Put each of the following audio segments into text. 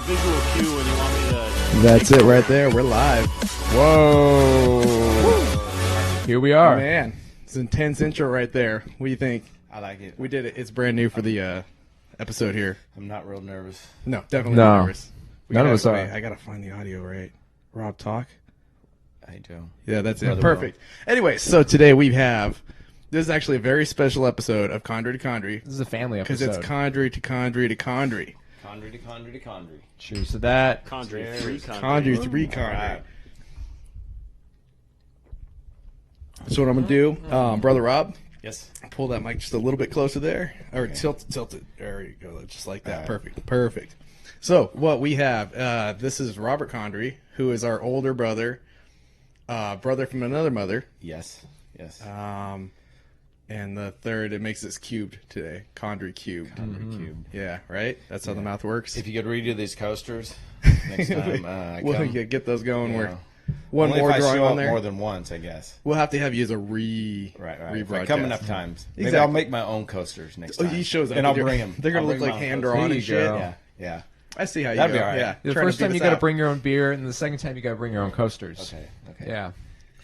a visual cue when you want me to. That's it right there. We're live. Whoa. Here we are. Oh, man, it's an intense intro right there. What do you think? I like it. We did it. It's brand new for the episode here. I'm not real nervous. No, definitely No. not nervous. None of us are. I gotta find the audio right. Rob, talk. I do. Yeah, that's it. Brother Perfect. Anyway, so today we have. This is actually a very special episode of Condrey to Condrey. This is a family Because episode. it's Condrey to Condrey to Condrey. Condrey to Condrey to Condrey. Cheers to that. Condrey 3 Condrey. Condrey 3 Condrey. Alright. So what I'm going to do, Brother Rob, Yes. pull that mic just a little bit closer there. Or tilt it. There you go. Just like that. Alright. Perfect. So what we have, this is Robert Condrey, who is our older brother, brother from another mother. Yes. Yes. And the third, it makes this cubed today. Condrey cubed. Condrey cube. Yeah, right? That's how the math works. If you could redo these coasters next time, I We'll come. get those going. you Where know. one Only more if I drawing show on up there. more than once, I guess. We'll have to have you as a Right. If I rebroadcast. come enough times, maybe Exactly. I'll make my own coasters next Oh, time. he shows up. and I'll They're- bring them. They're gonna I'll look bring like my own hand coasters. drawn There and you shit. go. Yeah. Yeah. I see how you That'd go. be all right. Yeah. The Trying first to time beat you us got to out. bring your own beer, and the second time you got to bring your own coasters. Okay. Okay. Yeah.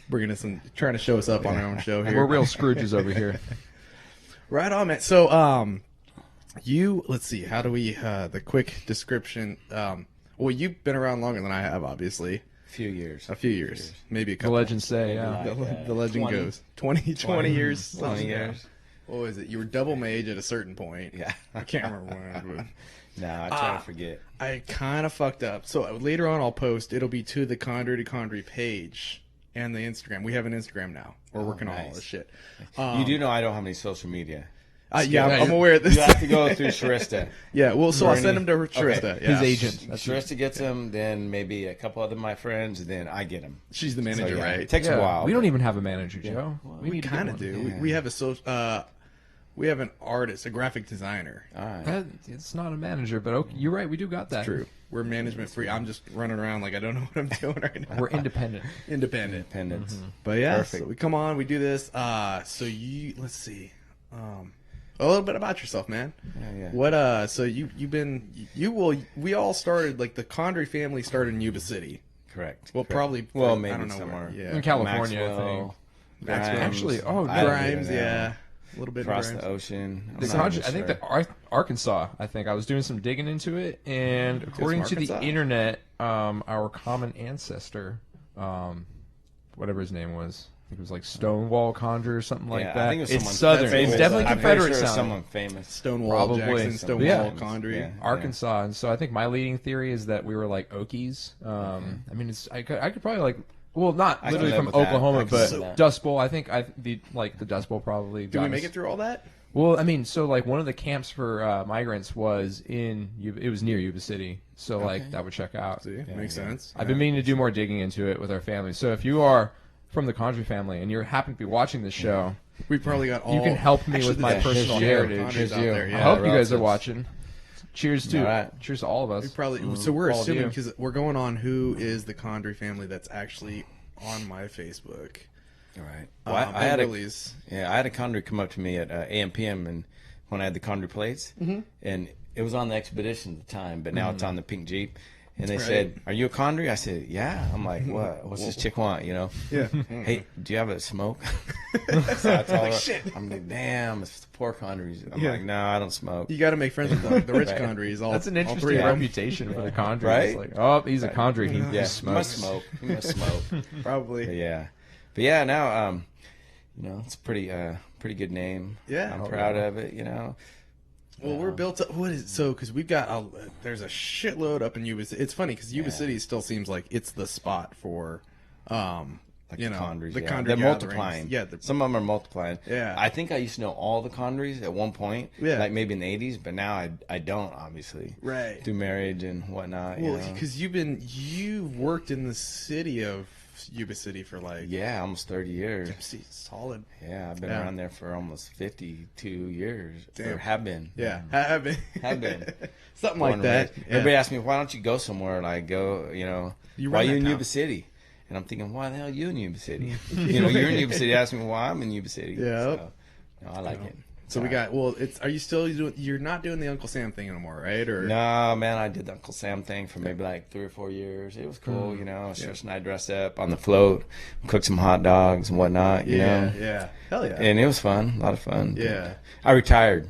bringing us some, trying to show us up on our own show here. We're real Scrooges over here. Right on, man. So, let's see. How do we? The quick description. Well, you've been around longer than I have, obviously. Few years. A few years, maybe a The couple. legends say, yeah. Like, The legend 20. goes 20 years. 20 something. years. What was it? You were double my age at a certain point. Yeah. I can't remember when. No, I try to forget. But I kind of fucked up. So later on, I'll post. It'll be to the Condrey to Condrey page and the Instagram. We have an Instagram now. We're working on all nice. this shit. You do know I don't have any social media. Yeah, I'm aware of this. You have to go through Sharista. Yeah, well, so I'll Bernie. send them to Sharista. Okay. Yeah. His agent. Sharista gets them, then maybe a couple other my friends, and then I get them. She's the manager, right? It takes a Yeah. while. We don't even have a manager, Joe. We need to kind get of one. do. We have a we have an artist, a graphic designer. All right. It's not a manager, but okay, you're right. We do got that. True. We're management free. I'm just running around like I don't know what I'm doing right now. We're independent. independent. Independence. But yeah, Perfect. so we come on, we do this. So let's see. A little bit about yourself, man. Yeah. What so we all started, like the Condrey family started in Yuba City. Correct. Well, Correct. probably Well, I maybe don't know somewhere. where. In Yeah. California, I Maxwell, think. Grimes. Actually, oh, I don't Grimes, even know. yeah. A little bit Across of Grimes. the ocean. I'm The not Condrey, even I think sure. the Arkansas. I think I was doing some digging into it, and according to the Arkansas. internet, our common ancestor, whatever his name was, I think it was like Stonewall Condrey or something like Yeah, that. I think it was It's someone southern. famous. It's definitely I'm pretty Confederate sure it's sounding. someone famous. Stonewall Probably. Jackson, Stonewall Yeah. Condrey. Yeah. Arkansas, and so I think my leading theory is that we were like Okies. I mean, I could probably like. Well, not I can literally live from with that. I Oklahoma, can but live with that. Dust Bowl. I think the Dust Bowl probably. Did we make it through all that? Well, I mean, so like one of the camps for migrants was it was near Yuba City, so like that would check out. See, makes sense. I've been meaning to do more digging into it with our family. So if you are from the Condrey family and you happen to be watching this show, We probably got all. you can help me with my there's personal you. heritage. Condrey's out you. there, I yeah. hope you guys relatives. are watching. Cheers to All right. cheers to all of us. We probably so we're all of assuming you. because we're going on who is the Condrey family that's actually on my Facebook. All right. Well, I had Willie's. I had a Condrey come up to me at AM/PM, and when I had the Condrey plates, and it was on the Expedition at the time, but now it's on the pink Jeep. And they said, "Are you a Condrey?" I said, "Yeah." I'm like, "What? What's this chick want?" You know? Yeah. Hey, do you have a smoke? So I told her, shit. I'm like, "Damn, it's the poor Condreys." I'm Yeah. like, "No, I don't smoke." You got to make friends with the rich Right. Condreys. All That's an all interesting three of them. reputation for the Condrey. Right? It's like, oh, he's a Condrey. He Yeah, just you must smokes. smoke. You must smoke. But Probably. yeah, but yeah, now it's a pretty good name. Yeah. I'm Oh, proud of it. Well, we're built up. What is so? Because we've got there's a shitload up in Yuba City. It's funny because Yuba City still seems like it's the spot for, Like you the know, Condreys, the yeah. Condrey They're gatherings. multiplying. Yeah, Some of them are multiplying. Yeah. I think I used to know all the Condreys at one point. Yeah. Like maybe in the 80s, but now I don't, obviously. Right. Through marriage and whatnot. Well, you know? because you've worked in the city of Yuba City for like Yeah, almost 30 years. solid. Yeah, I've been Yeah. around there for almost 52 years. Damn. Or have been. Yeah, have been. Have been. Something Born like and that. raised. Everybody asks me, why don't you go somewhere? Like, go, You why run you that in town. Yuba City? And I'm thinking, why the hell are you in Yuba City? You're in Yuba City. Ask me why I'm in Yuba City. Yeah. So, I like it. So we got, well, are you still doing, you're not doing the Uncle Sam thing anymore, right? Or No, man, I did the Uncle Sam thing for maybe like 3 or 4 years. It was cool, you know. Strish and I dressed up on the float, cooked some hot dogs and whatnot, you know. Yeah. Hell yeah. And it was fun, a lot of fun. Yeah. I retired.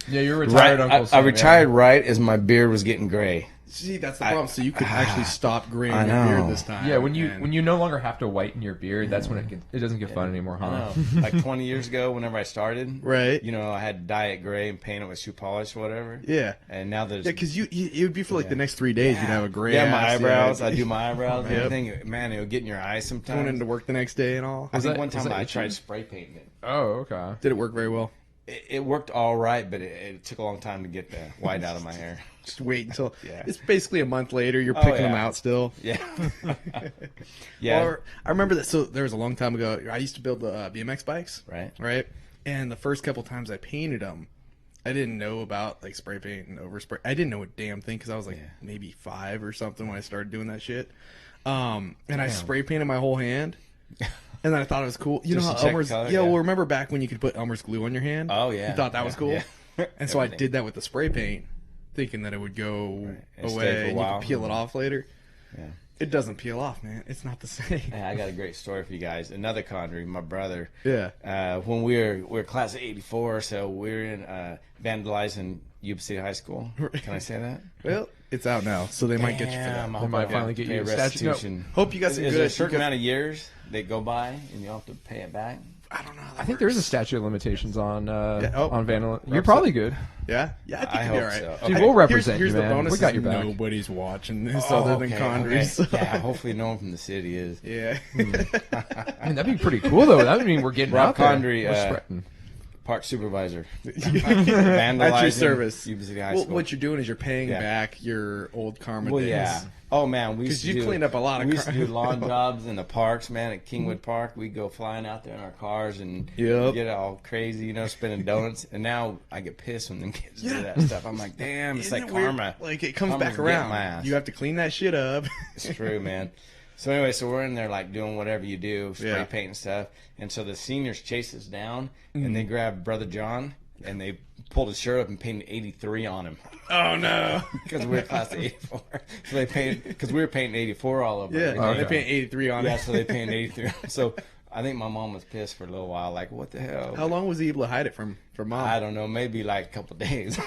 Yeah, you're retired, Right, Uncle Sam. I retired right as my beard was getting gray. See, that's the problem. So you could actually stop graying I your beard know. this time. Yeah, when you no longer have to whiten your beard, that's when it doesn't get fun anymore, huh? I know. Like 20 years ago, whenever I started, Right. you know, I had to dye it gray and paint it with shoe polish or whatever. Yeah. And now there's... Yeah, because it would be for like the next 3 days. You'd have a gray Yeah, my ass, eyebrows. yeah. I do my eyebrows and Yep. everything. Man, it'll get in your eyes sometimes. Going into work the next day and all. I think that- one is time that I itchy? tried spray painting it. Oh, okay. Did it work very well? It worked all right, but it took a long time to get the white out of my hair. Just wait until Yeah. it's basically a month later. You're picking them yeah. out still. Yeah. Yeah. Well, I remember that. So there was a long time ago. I used to build BMX bikes. Right. Right. And the first couple times I painted them, I didn't know about like spray paint and overspray. I didn't know a damn thing because I was like maybe 5 or something when I started doing that shit. And I spray painted my whole hand. And then I thought it was cool. You Just know to how check Elmer's... color, yeah, yeah. well, remember back when you could put Elmer's glue on your hand? Oh, yeah. You thought that was cool? Yeah. And so I Everything. did that with the spray paint, thinking that it would go And stay away for a and you while. could peel it off later. Yeah. It doesn't peel off, man. It's not the same. Hey, I got a great story for you guys. Another Condrey, my brother. Yeah. When we were class of '84, so we were in vandalizing Yuba City High School. Can I say that? Well, it's out now, so they might get you for that. Damn, I They hope might I finally get pay you a statue. restitution. Hope you got some Is good... there a certain you got- amount of years that go by and you have to pay it back? I don't know how that I think there is a statute of limitations on oh. on vandalism. You're probably good. Yeah? Yeah, I think I you'll be hope all right. so. Dude, Okay. we'll represent here's you, the man. bonus We got is your back. nobody's watching this other than Condrey. okay. So. Yeah, hopefully no one from the city is. Yeah. I mean, that'd be pretty cool, though. That would mean we're getting Rob out there. Condrey, We're spreading. Park supervisor. At your Vandalizing service. Yuba City High Well, School. what you're doing is you're paying Yeah. back your old karma Well, days. yeah. Oh man, we used 'Cause to you do, cleaned up a lot of We used to crime. do lawn jobs in the parks, man. At Kingwood Park, we'd go flying out there in our cars and Yep. get all crazy, you know, spinning donuts. And now I get pissed when them kids do Yeah. that stuff. I'm like, damn, it's Isn't like it weird? karma. Like it comes Karma's back getting around. my ass. You have to clean that shit up. It's true, man. So anyway, so we're in there like doing whatever you do, spray Yeah. paint and stuff. And so the seniors chase us down, and they grabbed Brother John, and they pulled his shirt up and painted 83 on him. Oh no. Because we were class of 84. So they painted, because we were painting 84 all over. Yeah, everything. they paint 83 on Yeah, it. so they painted 83. So I think my mom was pissed for a little while. Like, what the hell? How long was he able to hide it from mom? I don't know. Maybe like a couple days.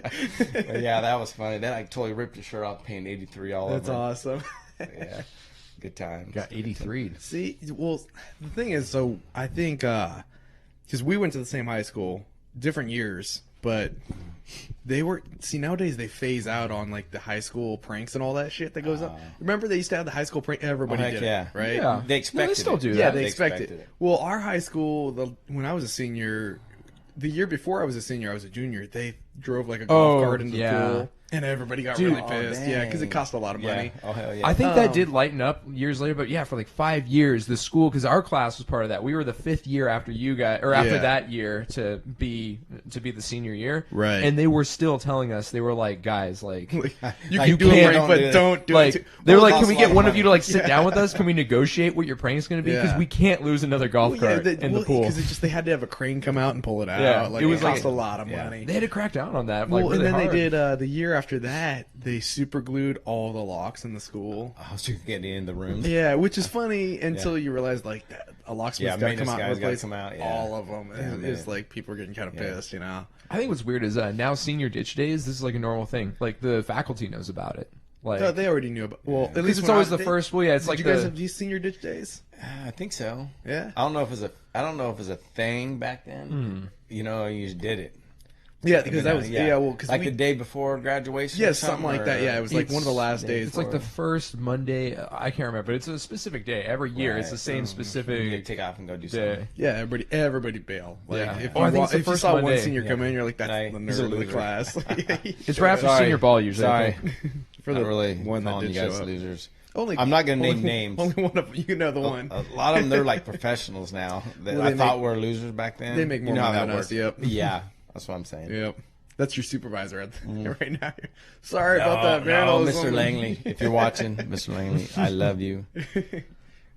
But yeah, that was funny. They like totally ripped his shirt off, painted 83 all That's over. awesome. Yeah. Good times. Got 83. See, well, the thing is, so I think because we went to the same high school, different years, but they were. See, nowadays they phase out on like the high school pranks and all that shit that goes up. Remember they used to have the high school prank. Everybody heck did yeah. it, right? Yeah. They expected still it. do Yeah, that. they They expected expected it. it. Well, our high school, when I was a senior, the year before I was a senior, I was a junior. They drove like a golf Oh, cart into yeah. the pool, and everybody got Dude. really pissed. Yeah, because it dang. cost a lot of money. Yeah. Oh, hell yeah. I think that did lighten up years later, but yeah, for like 5 years, the school, because our class was part of that. We were the 5th year after you guys, or after Yeah. that year to be the senior year, Right. And they were still telling us, they were like, guys, like You Like, can you do a can't- prank, but do it. don't do like it. they were like, costs can we a get lot one of of you to like money. sit down with us? Can we negotiate what your prank's going to be? Because Yeah. we can't lose another golf cart in the pool. Because they had to have a crane come out and pull it out. Yeah, like, it was cost like- a lot of yeah. money. They had to crack down on that. Well, like, and really then hard. they did the year after that. They super glued all the locks in the school. Oh, so you could get in the room. Yeah, which is funny until you realize like that a locksmith's Yeah, got to come maintenance out and guy's gotta replace come out, yeah. all of them. Damn It's it. like people are getting kind of Yeah. pissed, you know. I think what's weird is now senior ditch days. This is like a normal thing. Like the faculty knows about it. Like They already knew about. Well, at because least it's when always I- the first. Well, yeah, it's Did like you guys the have these senior ditch days? I think so. Yeah. I don't know if it was a thing back then. You know, you just did it. Yeah, because that was well, because like the day before graduation. yeah, or something like or- that. Yeah, it was like one of the last days. It's like the first Monday. I can't remember. But it's a specific day every year. It's the Right. same You specific take off and go do day. something. Yeah, everybody bail. Like Yeah. if, Oh, I you, think it's the if you first saw one Monday. senior come in, you're like, that's Right. the He's a nerd of the loser. class. It's right after Sorry. senior ball usually. I Sorry, think. For not the really one that calling did you guys show up. losers. Only, I'm not gonna name only- names. Oh, Only one of you know the one. A lot of them, they're like professionals now. That Well, I they thought make- were losers back then. they make more you know how money that than us, works. yep. Yeah, that's what I'm saying. Yep. That's your supervisor right now. Sorry about that, man. No, Mr. Langley, if you're watching, Mr. Langley, I love you. You're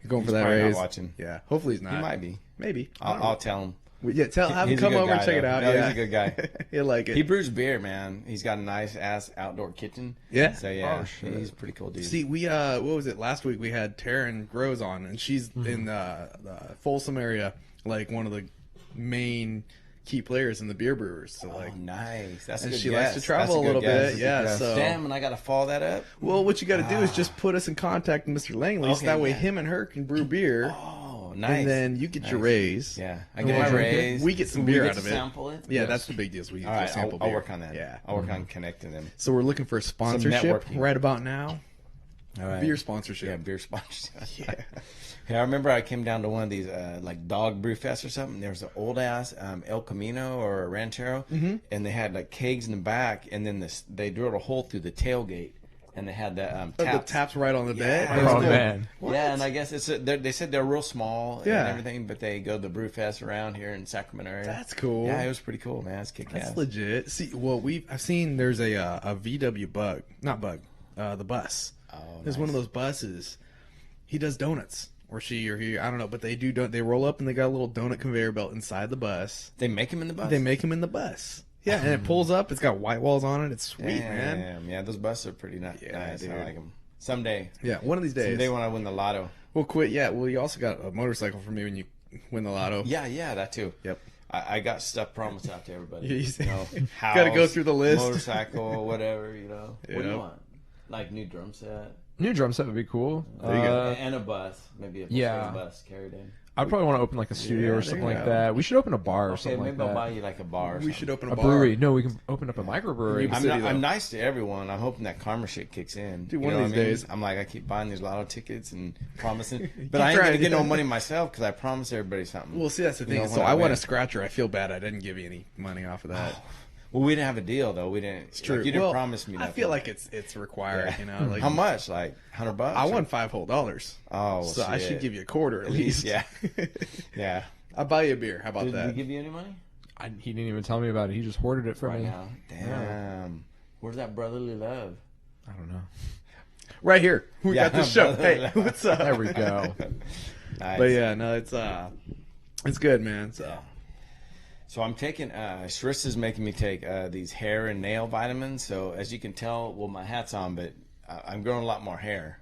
going for that probably not raise. watching. Yeah. Hopefully he's not. He might be. Maybe. I'll tell him. Yeah, have him He's a come good over and guy, check it though. out. No, yeah. he's a good guy. He'll like it. He brews beer, man. He's got a nice ass outdoor kitchen. Yeah. So yeah, Oh, shit. he's a pretty cool dude. See, we what was it last week? We had Taryn Grows on, and she's in the Folsom area, like one of the main key players in the beer brewers. So like, oh, nice. That's a and good she guess. likes to travel a That's little good bit. guess. Yeah. So Damn, and I got to follow that up. well, what you got to do is just put us in contact with Mr. Langley, so Okay, that way yeah. him and her can brew beer, Oh, nice. and then you get your raise. Yeah, I And get we'll my drink it. raise. We get some We beer get out to of it. sample it. Yeah, Yes. that's the big deal. We All right, sample I'll beer. work on that. Yeah. I'll work on connecting them. So we're looking for a sponsorship networking. right about now. All right. Beer sponsorship. Yeah, beer sponsorship. Yeah. Yeah, I remember I came down to one of these like dog brew fest or something. There was an old ass El Camino or a Ranchero, and they had like kegs in the back, and then they drilled a hole through the tailgate, and they had the The taps. taps right on the bed. Yeah. That was Oh cool. man. Yeah, and I guess they said they're real small Yeah. and everything, but they go to the brew fest around here in Sacramento area. That's cool. Yeah, it was pretty cool, man. It's kick ass. That's legit. See, well, I've seen there's a VW the bus. Oh, There's nice. one of those buses. He does donuts, or she or he, I don't know, but they do. They roll up and they got a little donut conveyor belt inside the bus. They make them in the bus. They make them in the bus. Yeah, and it pulls up. It's got white walls on it. It's sweet, man. Damn, yeah, those buses are pretty nice. Yeah, nice. dude. I like them. Someday, Yeah, one of these days. someday when I win the lotto. We'll quit. Yeah, well, you also got a motorcycle for me when you win the lotto. Yeah, that too. Yep. I got stuff promised out to everybody. You You know, gotta go house, through the list. Motorcycle, whatever. You know. What do Yeah. you want? Like new drum set. New drum set would be cool. There you go. And a bus, maybe a yeah. bus carried in. I'd probably want to open like a studio Yeah, or there something you like go. that. We should open a bar or Okay, something maybe like I'll buy that. you like a bar. Or We something. should open A a bar. brewery. No, we can open up a microbrewery. New I'm, City, though. I'm nice to everyone. I'm hoping that karma shit kicks in. Dude, You one know of what these I mean? days. I'm like, I keep buying these lotto tickets and promising, Keep but I ain't trying gonna to get do no it. money myself because I promised everybody something. Well, see, that's the You thing. know, So when I I won a win. scratcher. I feel bad. I didn't give you any money off of that. Well, we didn't have a deal though. We didn't. It's true. Like, you didn't Well, promise me. I Nothing. feel like it's required. Yeah. You know, like How much? Like $100? I won $5 whole. Oh, So I shit. should give you a quarter at least. Yeah, yeah. I'll buy you a beer. How about Did that? we give you any money He didn't even tell me about it. He just hoarded it for right me. now? Damn. Where's that brotherly love? I don't know. Right here. We Yeah, got the show. brother. Hey, what's up? There we go. Nice. But yeah, no, it's good, man. So So I'm taking, Sharissa's making me take these hair and nail vitamins. So as you can tell, well, my hat's on, but I'm growing a lot more hair.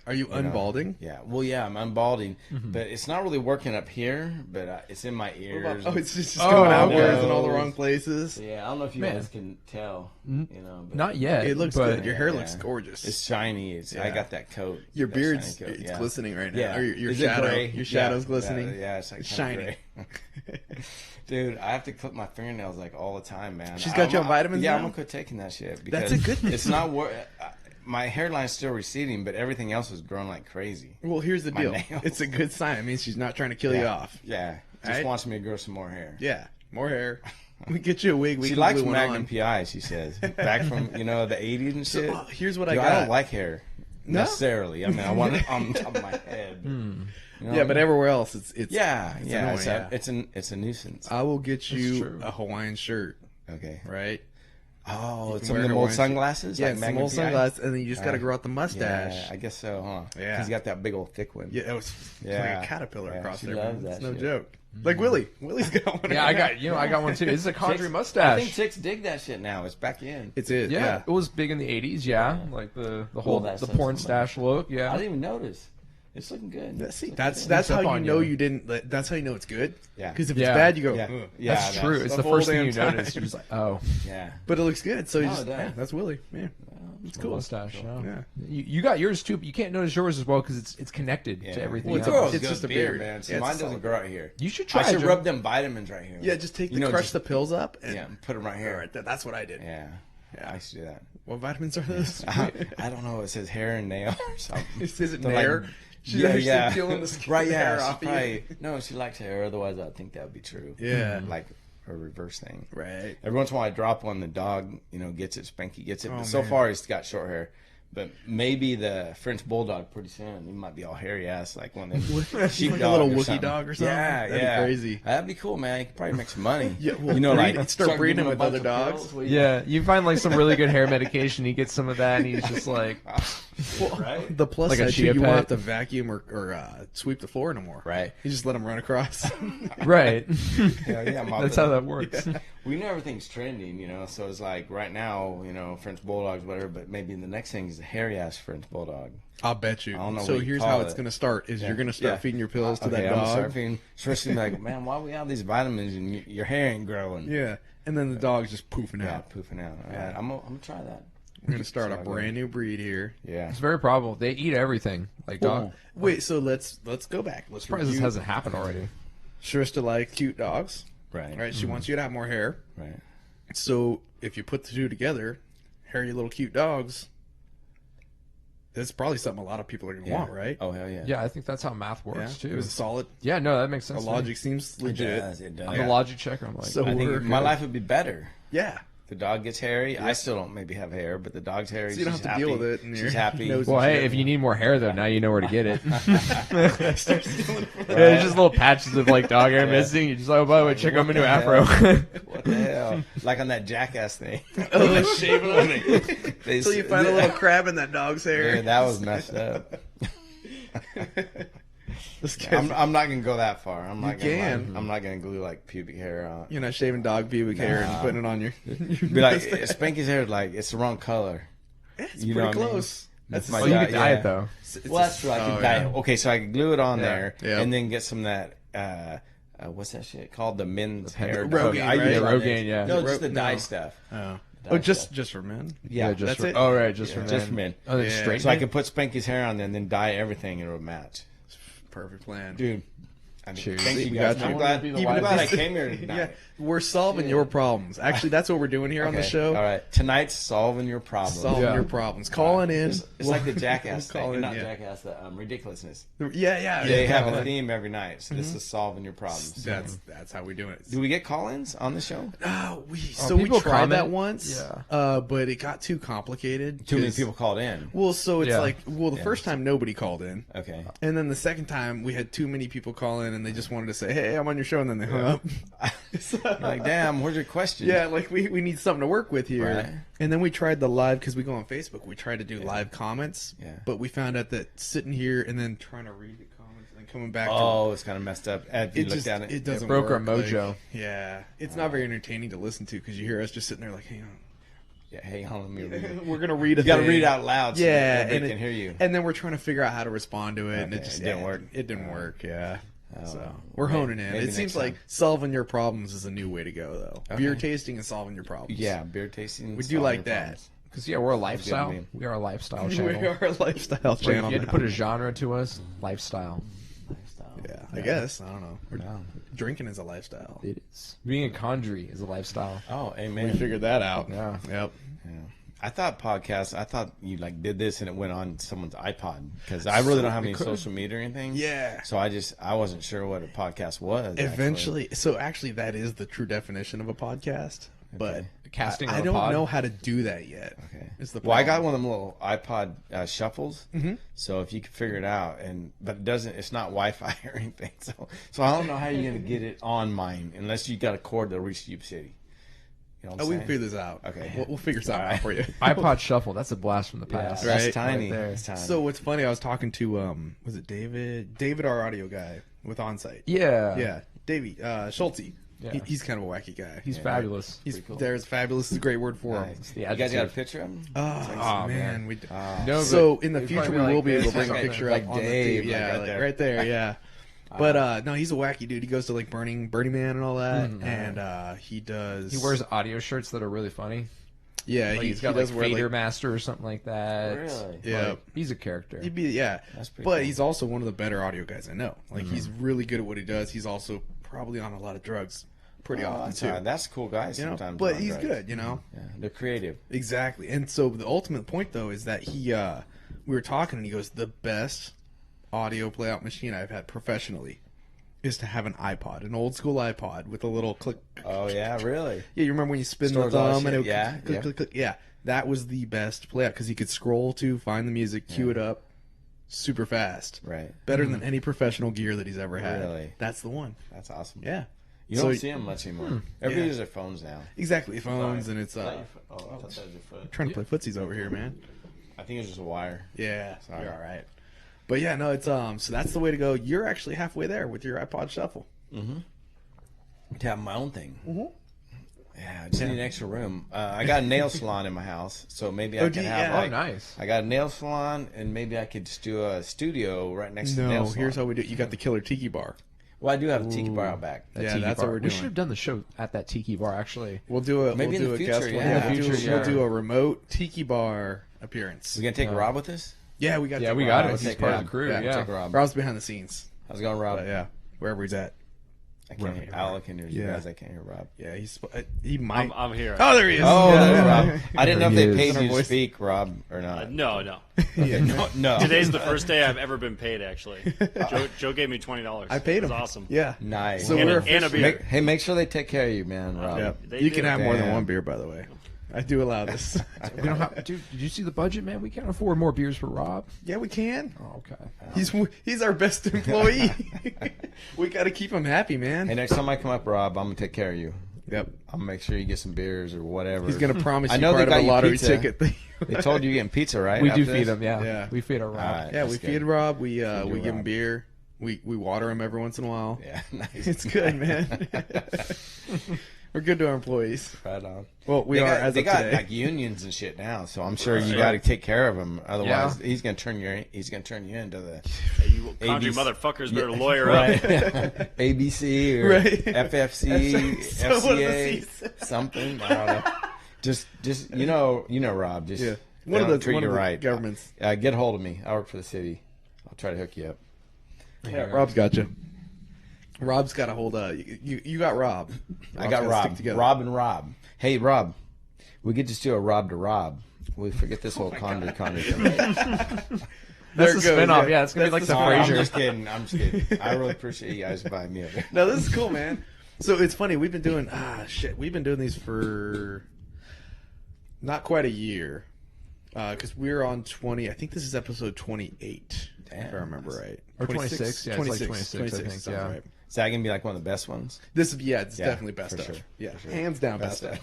are you unbalding? Yeah. Well, yeah, I'm unbalding, but it's not really working up here, but it's in my ears. Oh, it's just Oh, going outwards okay. in all the wrong places. So, yeah, I don't know if you Man. guys can tell, you know. But Not yet. It looks but good. Your hair Yeah. looks gorgeous. It's shiny. I Yeah. got that coat. Your that beard's shiny coat, it's yeah. glistening right now. Yeah. Or your Is it shadow. gray? Your shadow's Yeah. glistening. Yeah, it's like It's kinda shiny. gray. Dude, I have to clip my fingernails like all the time, man. She's got you on vitamins Yeah, now? I'm gonna quit taking that shit because That's a good thing. It's not my hairline's still receding, but everything else is growing like crazy. Well, here's the My deal. nails. It's a good sign. It means she's not trying to kill you off. Yeah, just Right? wants me to grow some more hair. Yeah, more hair. We get you a wig. We She can likes glue one Magnum on. PI. She says back from the 80s and shit. Here's what I Dude, got. I don't like hair No? necessarily. I mean, I want it on top of my head. You know Yeah, what I but mean? everywhere else, it's yeah, it's yeah, annoying, it's a nuisance. I will get you true. a Hawaiian shirt, Okay. right? Oh, it's can some wear of them Hawaiian old shirt. sunglasses. Yeah, like some Magnum old PI? sunglasses, and then you just got to grow out the mustache. Yeah, I guess so, huh? Yeah. He's got that big old thick one. Yeah, it was Yeah. like a caterpillar Yeah, across she there. loves Man. that It's no shit. joke. Like Willie. Willie's got one. yeah, I got one too. It's a Condrey Chicks- mustache. I think chicks dig that shit now. It's back in. It's it. yeah, Yeah. it was big in the '80s. Yeah, like the whole that the says porn something. stash look. I Yeah, didn't even notice. It's looking good. See, It's that's looking good. how Sneaks up you on know you. you didn't. That's how you know it's good. Yeah. Because if Yeah. it's bad, you go. Yeah. "Ugh." Yeah, that's true. It's the the whole first thing you damn time. notice. You're just like, oh, Yeah. But it looks good. So you No, just it does. yeah, that's Willie. Man, it's cool. mustache. Yeah. Yeah. You got yours too, but you can't notice yours as well because it's connected Yeah. to everything Well, it's else. it's just a beard, beard. man. See, Yeah, it's mine a doesn't solid grow out here. You should try. I should Jim. rub them vitamins right here. Yeah, just take You know, crush just- the pills up and Yeah, put them right here. All right, that's what I did. Yeah. I used to do that. What vitamins are those? I don't know. It says hair and nail or something. Is it They're like- nair? She's actually peeling the skin Right, yeah. hair She off you. probably, no, she likes hair. Otherwise, I think that would be true. Yeah. Like a reverse thing. Right. Every once in a while, I drop one. The dog, gets it. Spanky gets it. Oh, But so man. far, he's got short hair. But maybe the French bulldog pretty soon. He might be all hairy ass like one of them sheep Like a dog little or Wookiee something. dog or something? Yeah, That'd be yeah. crazy. That'd be cool, man. You could probably make some money. Yeah, well, start breeding giving with a bunch other of dogs. pills where Yeah, you find like some really good hair medication. He gets some of that, and he's just like, Right? The plus Like a side, too, chia you won't pet. have to vacuum or sweep the floor no more. Right. You just let them run across. Right. Yeah, yeah, That's how that works. We know everything's trending, you know. So it's like right now, you know, French bulldogs, whatever. But maybe the next thing is a hairy ass French bulldog. I'll bet you. I don't know So what you here's call how it's it. going to start: is you're going to start Yeah. feeding your pillows to Okay, that I'm gonna dog. start feeding. Especially like, man, why we have these vitamins and your hair ain't growing? Yeah, and then the dog's just poofing Yeah, out. poofing out. All right, I'm gonna try that. We're going to start a So brand new breed here. Yeah. It's very probable. They eat everything. Like dog. Wait, so let's go back. Let's Surprised this review. hasn't happened already. Shrista like cute dogs, Right. right? She wants you to have more hair. Right. So if you put the two together, hairy little cute dogs, that's probably something a lot of people are going to Yeah. want, right? Oh hell yeah. Yeah, I think that's how math Yeah, works it too. was a solid. Yeah, no, that makes sense. The to me. logic seems It legit. does. It does. I'm a logic checker. I'm like, So I we're think my good. life would be better. Yeah. The dog gets hairy. I still don't maybe have hair, but the dog's hairy. So you don't she's have to deal happy. with it, and She's your happy. nose well, and hey, shit. if you need more hair though, now you know where to get it. Yeah, there's just little patches of like dog hair missing. You just like, oh, by the way, check out my new afro. What the hell? Like on that Jackass thing. Oh, shaving on it. They So you find a little crab in that dog's hair. Dude, that was messed up. This guy's- I'm not gonna go that far. I'm not gonna. can. I'm not gonna glue like pubic hair on. You're not shaving dog pubic hair and putting it on your. Be like Spanky's hair. Like it's the wrong color. It's You pretty know what I mean? close. That's My Oh, you dye, could dye yeah. it though. Well, that's true. I could dye it. Okay, so I could glue it on Yeah. there, Yeah. and then get some of that. What's that shit called? The men's hair. Rogaine, dye. I right? use Yeah, on Rogaine, this. yeah. No, just the No. dye stuff. Oh, Dye just stuff. just for men. Yeah, just that's for, it? oh right, just for men. Just for men. Oh, then Yeah. straight. So I could put Spanky's hair on there and then dye everything, and it would match. Perfect plan. Dude, I mean, Cheers. thank you We guys. got you. I'm glad, Even I'm glad I this- came here tonight. Yeah, we're solving your problems. Actually, that's what we're doing here on the Okay, show. All right, tonight's solving your problems. Solving Yeah. your problems. Calling in. It's like the Jackass We'll call thing, in, not yeah. Jackass, the ridiculousness. Yeah. They have Call a in. theme every night, so this is solving your problems. That's how we do it. Do we get call-ins on the show? So we people tried that comment? once, Yeah. but it got too complicated. Too many 'cause- people called in. Well, so it's Yeah. like, the first time nobody called in, Okay. and then the second time we had too many people call in, and they just wanted to say, "Hey, I'm on your show," and then they hung up. You're like, damn, where's your question? Yeah, like we need something to work with here. Right. And then we tried the live, because we go on Facebook. We tried to do live comments, Yeah. but we found out that sitting here and then trying to read the comments and then coming back. Oh, it's kind of messed up. If you it looked just at it, it doesn't broke our work, mojo. Like, yeah, it's not very entertaining to listen to because you hear us just sitting there like, "Hang on." Yeah, hey, hold on, let me read it. We're gonna read a You got to thing. read it out loud so Yeah, that they and can hear you. And then we're trying to figure out how to respond to it, and it Okay, just it didn't work. It didn't work. Yeah. So Oh, we're maybe- honing in. maybe It next seems time. like solving your problems is a new way to go, though. Okay. Beer tasting and solving your problems. Yeah, beer tasting. We do solving like your that. problems. Because yeah, we're a good lifestyle. to me. We are a lifestyle We channel. are a lifestyle Like, if channel. you had to now. put a genre to us, lifestyle. Yeah, I guess. I don't know. Yeah. Drinking is a lifestyle. It is. Being a Condrey is a lifestyle. Oh, We amen. figured that out. Yeah. Yep. Yeah. I thought podcasts. I thought you like did this and it went on someone's iPod because I really don't have any could. social media or anything. Yeah. So I wasn't sure what a podcast was. Eventually, so actually, that is the true definition of a podcast. But Okay. Casting I on a don't pod. know how to do that yet. Okay. Is the Well, I got problem. one of them little iPod shuffles. Mm-hmm. So if you can figure it out, but it doesn't. It's not Wi-Fi or anything. So I don't know how you're gonna get it on mine unless you got a cord that'll reach Tube City. You know what I'm Oh, we saying? can figure this out. Okay. We'll figure something out for you. iPod Shuffle. That's a blast from the Yeah, past. that's Right. tiny. Right there. It's tiny. So what's funny? I was talking to was it David? David, our audio guy with Onsite. Yeah. Yeah, Davey Schulte. Yeah. He's kind of a wacky guy. He's fabulous. He's pretty cool. there's fabulous. Is a great word for him. Nice. the You guys got a adjective. picture of him? Oh, man, we. No, So but in the it'd future, we probably be will be able to this bring a or picture like up on the Dave, TV. like Yeah, right like there. right there. Yeah. But no, he's a wacky dude. He goes to like Burning Man and all that, and he does. He wears audio shirts that are really funny. Yeah, Like, he he's got does like wear Fader like. Master or something like that. Really? Yeah. Like, he's a character. He'd be yeah, That's pretty but cool. he's also one of the better audio guys I know. Like he's really good at what he does. He's also probably on a lot of drugs, pretty Oh, often that's too. all right. That's cool guys You know, sometimes. but on he's drugs. good. You know, Yeah, they're creative. exactly. And so the ultimate point though is that he, we were talking and he goes, the best audio playout machine I've had professionally is to have an iPod, an old school iPod with a little click. Oh yeah, really? Yeah, you remember when you spin Stores the all that thumb and it shit. would Yeah, click, yeah. click, click. Yeah, that was the best playout because he could scroll to find the music, cue it up, super fast. Right. Better than any professional gear that he's ever had. Really? That's the one. That's awesome. Yeah. You So- don't see them much anymore. Everybody Yeah. uses their phones now. Exactly. Phones and it's Oh, I thought that was your foot. trying to play footsies over here, man. I think it was just a wire. Yeah, Sorry. you're all right. But yeah, no, it's so that's the way to go. You're actually halfway there with your iPod Shuffle. To have my own thing. Yeah, I just need an extra room. I got a nail salon in my house, so maybe I can have like. Oh, nice. I got a nail salon, and maybe I could just do a studio right next to the nail No, salon. here's how we do it. You got the killer tiki bar. Well, I do have a tiki bar out back. Yeah, Tiki that's bar. what we're We doing. should have done the show at that tiki bar, actually. We'll do it. Maybe we'll in do the a future, guest one. yeah. In the future, We'll yeah. do a remote tiki bar appearance. We gonna take Rob with us? Yeah, we got. Yeah, to we Rob. got it. Let's He's take part Rob. of the crew. Yeah, Yeah. Take Rob. Rob's behind the scenes. How's it going, Rob? But yeah, wherever he's at. I can't hear. I can hear you guys. I can't hear Rob. Yeah, he might. I'm here. Oh, there he is. Oh, Yeah. there's Rob. I didn't know if There they he paid is. you to Voice. speak, Rob, or not. No. No. Today's the first day I've ever been paid. Actually, Joe gave me $20. I paid It was him. awesome. Yeah. Nice. So And we're a beer. Make sure they take care of you, man, Rob. Yeah. They You do. can have more than Damn. one beer, by the way. I do allow this. We don't have, dude, did you see the budget, man? We can't afford more beers for Rob. Yeah, we can. Oh, okay. He's our best employee. We got to keep him happy, man. Hey, next time I come up, Rob, I'm gonna take care of you. Yep. I'm gonna make sure you get some beers or whatever. He's gonna promise I you know part they of got a you lottery pizza. ticket thing. They told you you're getting pizza, right? We do after feed this? him, yeah. Yeah. We feed our Rob. All right. Yeah, we That's feed good. Rob. We give him Rob. beer. We water him every once in a while. Yeah, nice. It's good, man. We're good to our employees. Right on. Well, we they are got, as they of got today. like unions and shit now, so I'm sure you got to take care of him. Otherwise, Yeah. he's gonna turn you into the Hey, you Condrey ABC. motherfuckers better lawyer up. right. ABC or Right. FFC, So what are the FCA, Cs? something. I don't know. Just you know, Rob. Just Yeah. they One of don't the treat one you of the right. governments. Get a hold of me. I work for the city. I'll try to hook you up. Yeah, Rob's got you. Rob's got a hold of you. Got Rob. I got Rob's gotta Rob. stick together. Rob and Rob. Hey, Rob. We could just do a Rob to Rob. We forget this whole Condrey thing. That's There the it goes, spinoff. yeah. Yeah, it's going to be like That's the the I'm Frasier. just kidding. I'm just kidding. I really appreciate you guys buying me up. No, this is cool, man. So it's funny. We've been doing We've been doing these for not quite a year, because we're on 20. I think this is episode 28. If I remember right. Or 26. Yeah, it's like 26, I think, sounds yeah. right. Is that gonna be like one of the best ones? It's definitely best for of. sure, Yeah, for sure. hands down best of.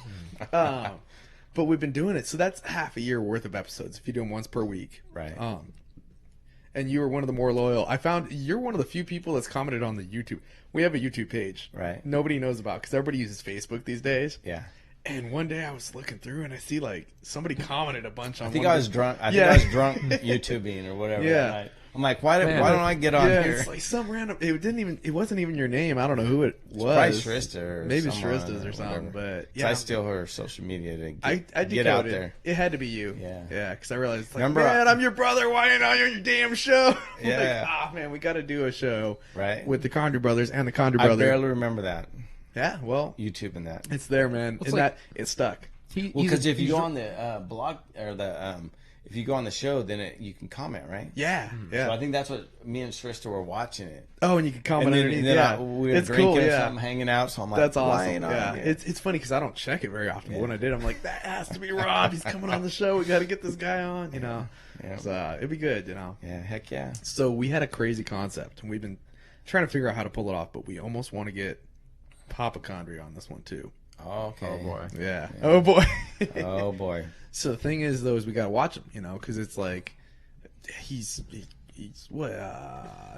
But we've been doing it, so that's half a year worth of episodes if you do them once per week. Right. And you were one of the more loyal. I found you're one of the few people that's commented on the YouTube. We have a YouTube page. Right. Nobody knows about because everybody uses Facebook these days. Yeah. And one day I was looking through and I see like somebody commented a bunch on. I think one I of was the- drunk. I think Yeah. I was drunk YouTubing or whatever. Yeah. that night. I'm like, why Man. don't I get on Yeah, here? it's like some random. It wasn't even your name. I don't know who it was. Probably Shrista or maybe someone Shrista's or something. whatever. But So yeah, I steal her social media to I get decoded out it. there. It had to be you. Yeah. Yeah, because I realized, like, Remember, man, I'm your brother. Why ain't I on your damn show? Yeah. Like, man, we got to do a show Right. with the Condrey brothers and the Condrey I brother. barely remember that. Yeah, well, YouTubing that. it's there, man. It's And like- it stuck. He- Well, he's because a- if you he's go a- on the blog or the if you go on the show, then you can comment, right? Yeah, yeah. So I think that's what me and Shrista were watching it. Oh, and you can comment And then, underneath. and then yeah, we were it's drinking cool. or Yeah, something, hanging out. So I'm like, that's why awesome. ain't I Yeah, here? it's funny because I don't check it very often. But when I did, I'm like, that has to be Rob. He's coming on the show. We got to get this guy on. You know, Yeah. so, it'd be good. You know. Yeah, heck yeah. So we had a crazy concept, and we've been trying to figure out how to pull it off. But we almost want to get Papa Condrey on this one too. Okay. Oh, boy. Yeah. Oh boy. Oh boy. So the thing is, though, is we got to watch him. You know, because it's like he's what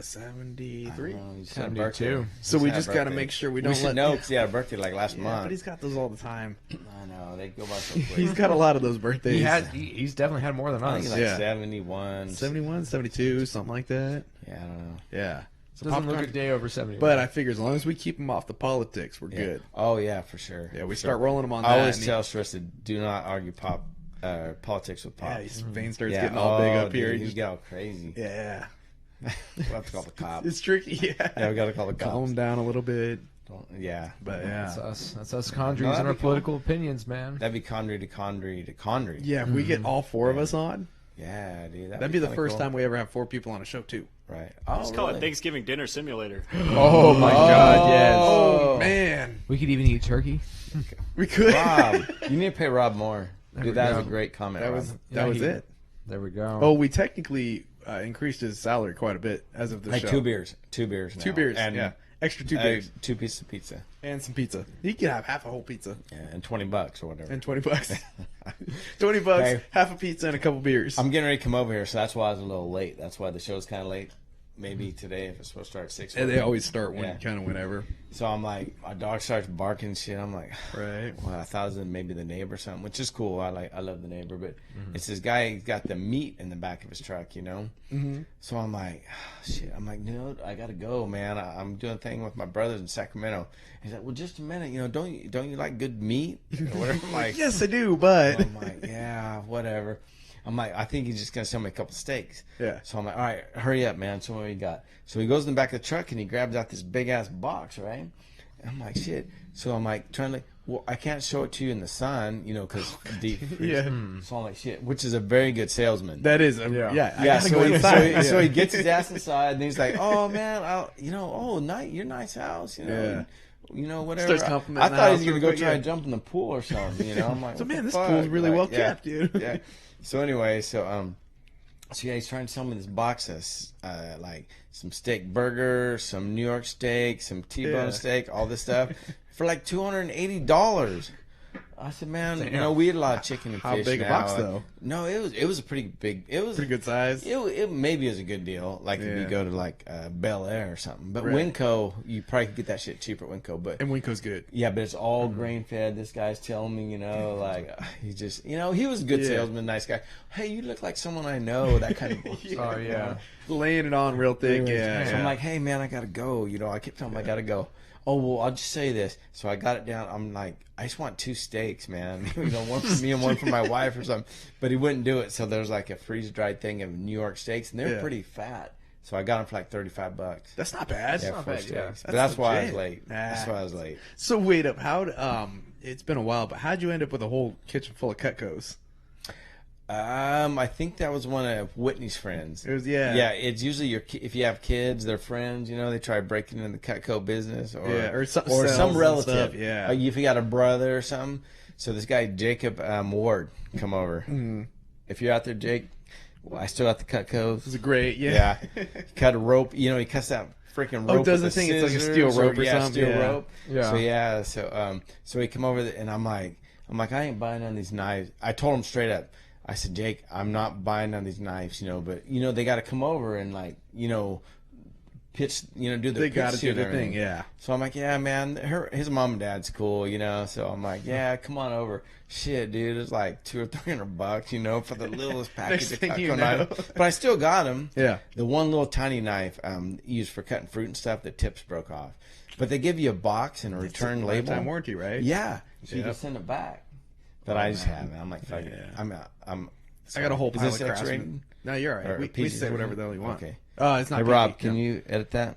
73. He's had a 72. birthday. So He's we had a just got to birthday. make sure we We don't should let. know because he had a birthday like last Yeah, month. but he's got those all the time. I know they go by so quick. He's got a lot of those birthdays. He's definitely had more than I us. think he's like Yeah. 71. 71, 72, something like that. Yeah, I don't know. Yeah. So Doesn't Papa look a Condrey- day over 70. but I figure as long as we keep him off the politics, we're Yeah. good. Oh yeah, for sure. Yeah, we For start sure. rolling him on I that. always and tell Shrista, do not argue politics with Pop. yeah, his vein starts Yeah. getting all big Oh, up here. dude, He he just- get all crazy. yeah. We'll have to call the cops. It's tricky. Yeah. Yeah, we got to call the cops. Calm him down a little bit. Yeah. But That's yeah. us. That's us Condreys No, and that'd our be cool. political opinions, man. That'd be Condrey to Condrey to Condrey. Yeah, if we get all four of us on, Yeah, dude. that'd be the kinda first cool. time we ever have four people on a show, too. Right. Let's Oh, call it really? Thanksgiving Dinner Simulator. Oh my God, yes. Oh, man. We could even eat turkey. We could. Rob, you need to pay Rob more. There Dude, we that was go. a great comment. That Rob. was Yeah, that was he- it. There we go. Oh, we technically increased his salary quite a bit as of the like show. two beers. Two beers now. Two beers, And yeah. Extra 2 bigs 2 pieces of pizza. and some pizza. You can have half a whole pizza Yeah, and $20 or whatever. and $20. $20, Hey. half a pizza and a couple beers. I'm getting ready to come over here, so that's why I was a little late. That's why the show's kind of late. Maybe today, if it's supposed to start at 6. And they always start Yeah. kind of whenever. So I'm like, my dog starts barking and shit. I'm like, Right. well, I thought it was maybe the neighbor or something, which is cool. I love the neighbor, but it's this guy. He's got the meat in the back of his truck, you know. Mm-hmm. So I'm like, shit. I'm like, no, I gotta go, man. I'm doing a thing with my brothers in Sacramento. He's like, well, just a minute, you know, don't you like good meat or whatever? I'm like, Yes, I do, but I'm like, yeah, whatever. I'm like, I think he's just gonna sell me a couple steaks. Yeah. So I'm like, all right, hurry up, man. So what we got? So he goes in the back of the truck and he grabs out this big ass box, right? And I'm like, shit. So I'm like, trying to, well, I can't show it to you in the sun, you know, because deep freeze. Yeah. So I'm like, shit, which is a very good salesman. that is, I yeah, gotta so, go he, inside. so he gets his ass inside and he's like, oh man, your nice house, you know. Yeah. You know, whatever. Starts I complimenting the thought he was house gonna real go quick, try yeah. and jump in the pool or something, you know. I'm like, So, what man, the this fuck? pool's really well yeah, kept, dude. Yeah. So anyway, so yeah, he's trying to sell me this box of like some steak burger, some New York steak, some T-bone Yeah. steak, all this stuff for like $280. I said, man, you know, we eat a lot of chicken and How fish big a now. box, though? No, it was a pretty big. It was Pretty good size. It maybe is a good deal, like if Yeah. you go to like Bel Air or something. But Right. Winco, you probably could get that shit cheaper at Winco. But And Winco's good. yeah, but it's all grain fed. This guy's telling me, you know, like he just, you know, he was a good Yeah. salesman, nice guy. Hey, you look like someone I know. That kind of. Oh yeah. Laying it on real thick, yeah. So yeah. I'm like, hey man, I gotta go. You know, I kept telling him I gotta go. Oh well, I'll just say this. So I got it down. I'm like, I just want 2 steaks, man. You know, one for me and one for my wife or something. But he wouldn't do it. So there's like a freeze dried thing of New York steaks, and they're Yeah. pretty fat. So I got them for like $35. That's not bad. Yeah, not for bad, steaks. yeah. But that's why I was legit. late. That's Nah. why I was late. So wait up, it's been a while, but how'd you end up with a whole kitchen full of Cutcos? I think that was one of Whitney's friends. It was, yeah. Yeah, it's usually if you have kids, their friends, you know, they try breaking into the Cutco business or Yeah, or some or sales some and relative. stuff, yeah. If you got a brother or something. So this guy Jacob Ward come over. Mm-hmm. If you're out there, Jake, well, I still got the Cutcos. It was great, Yeah, cut a rope. You know, he cuts that freaking rope. does with the thing, it's like a scissors steel rope or yeah, something, steel yeah. rope. Yeah. So he come over and I'm like, I ain't buying none of these knives. I told him straight up. I said, Jake, I'm not buying none of these knives, you know, but you know they got to come over and like, you know, pitch, you know, do their They got to pitch do and their everything. thing, yeah. So I'm like, yeah, man, his mom and dad's cool, you know. So I'm like, yeah, come on over. Shit, dude, it's like $200 or $300, you know, for the littlest package of thing Cutco you know. knives. But I still got them. Yeah. The one little tiny knife used for cutting fruit and stuff, the tips broke off. But they give you a box and a return label. Lifetime warranty, right? Yeah, so you Yep. can send it back. But I just man. haven't. I'm like, fuck it. Yeah. I'm. I got a whole Is pile this of X-rated? Craftsman. No, you're all right. Or We PG? say whatever the hell you want. Okay. It's not Hey, Rob, PG, can no. you edit that?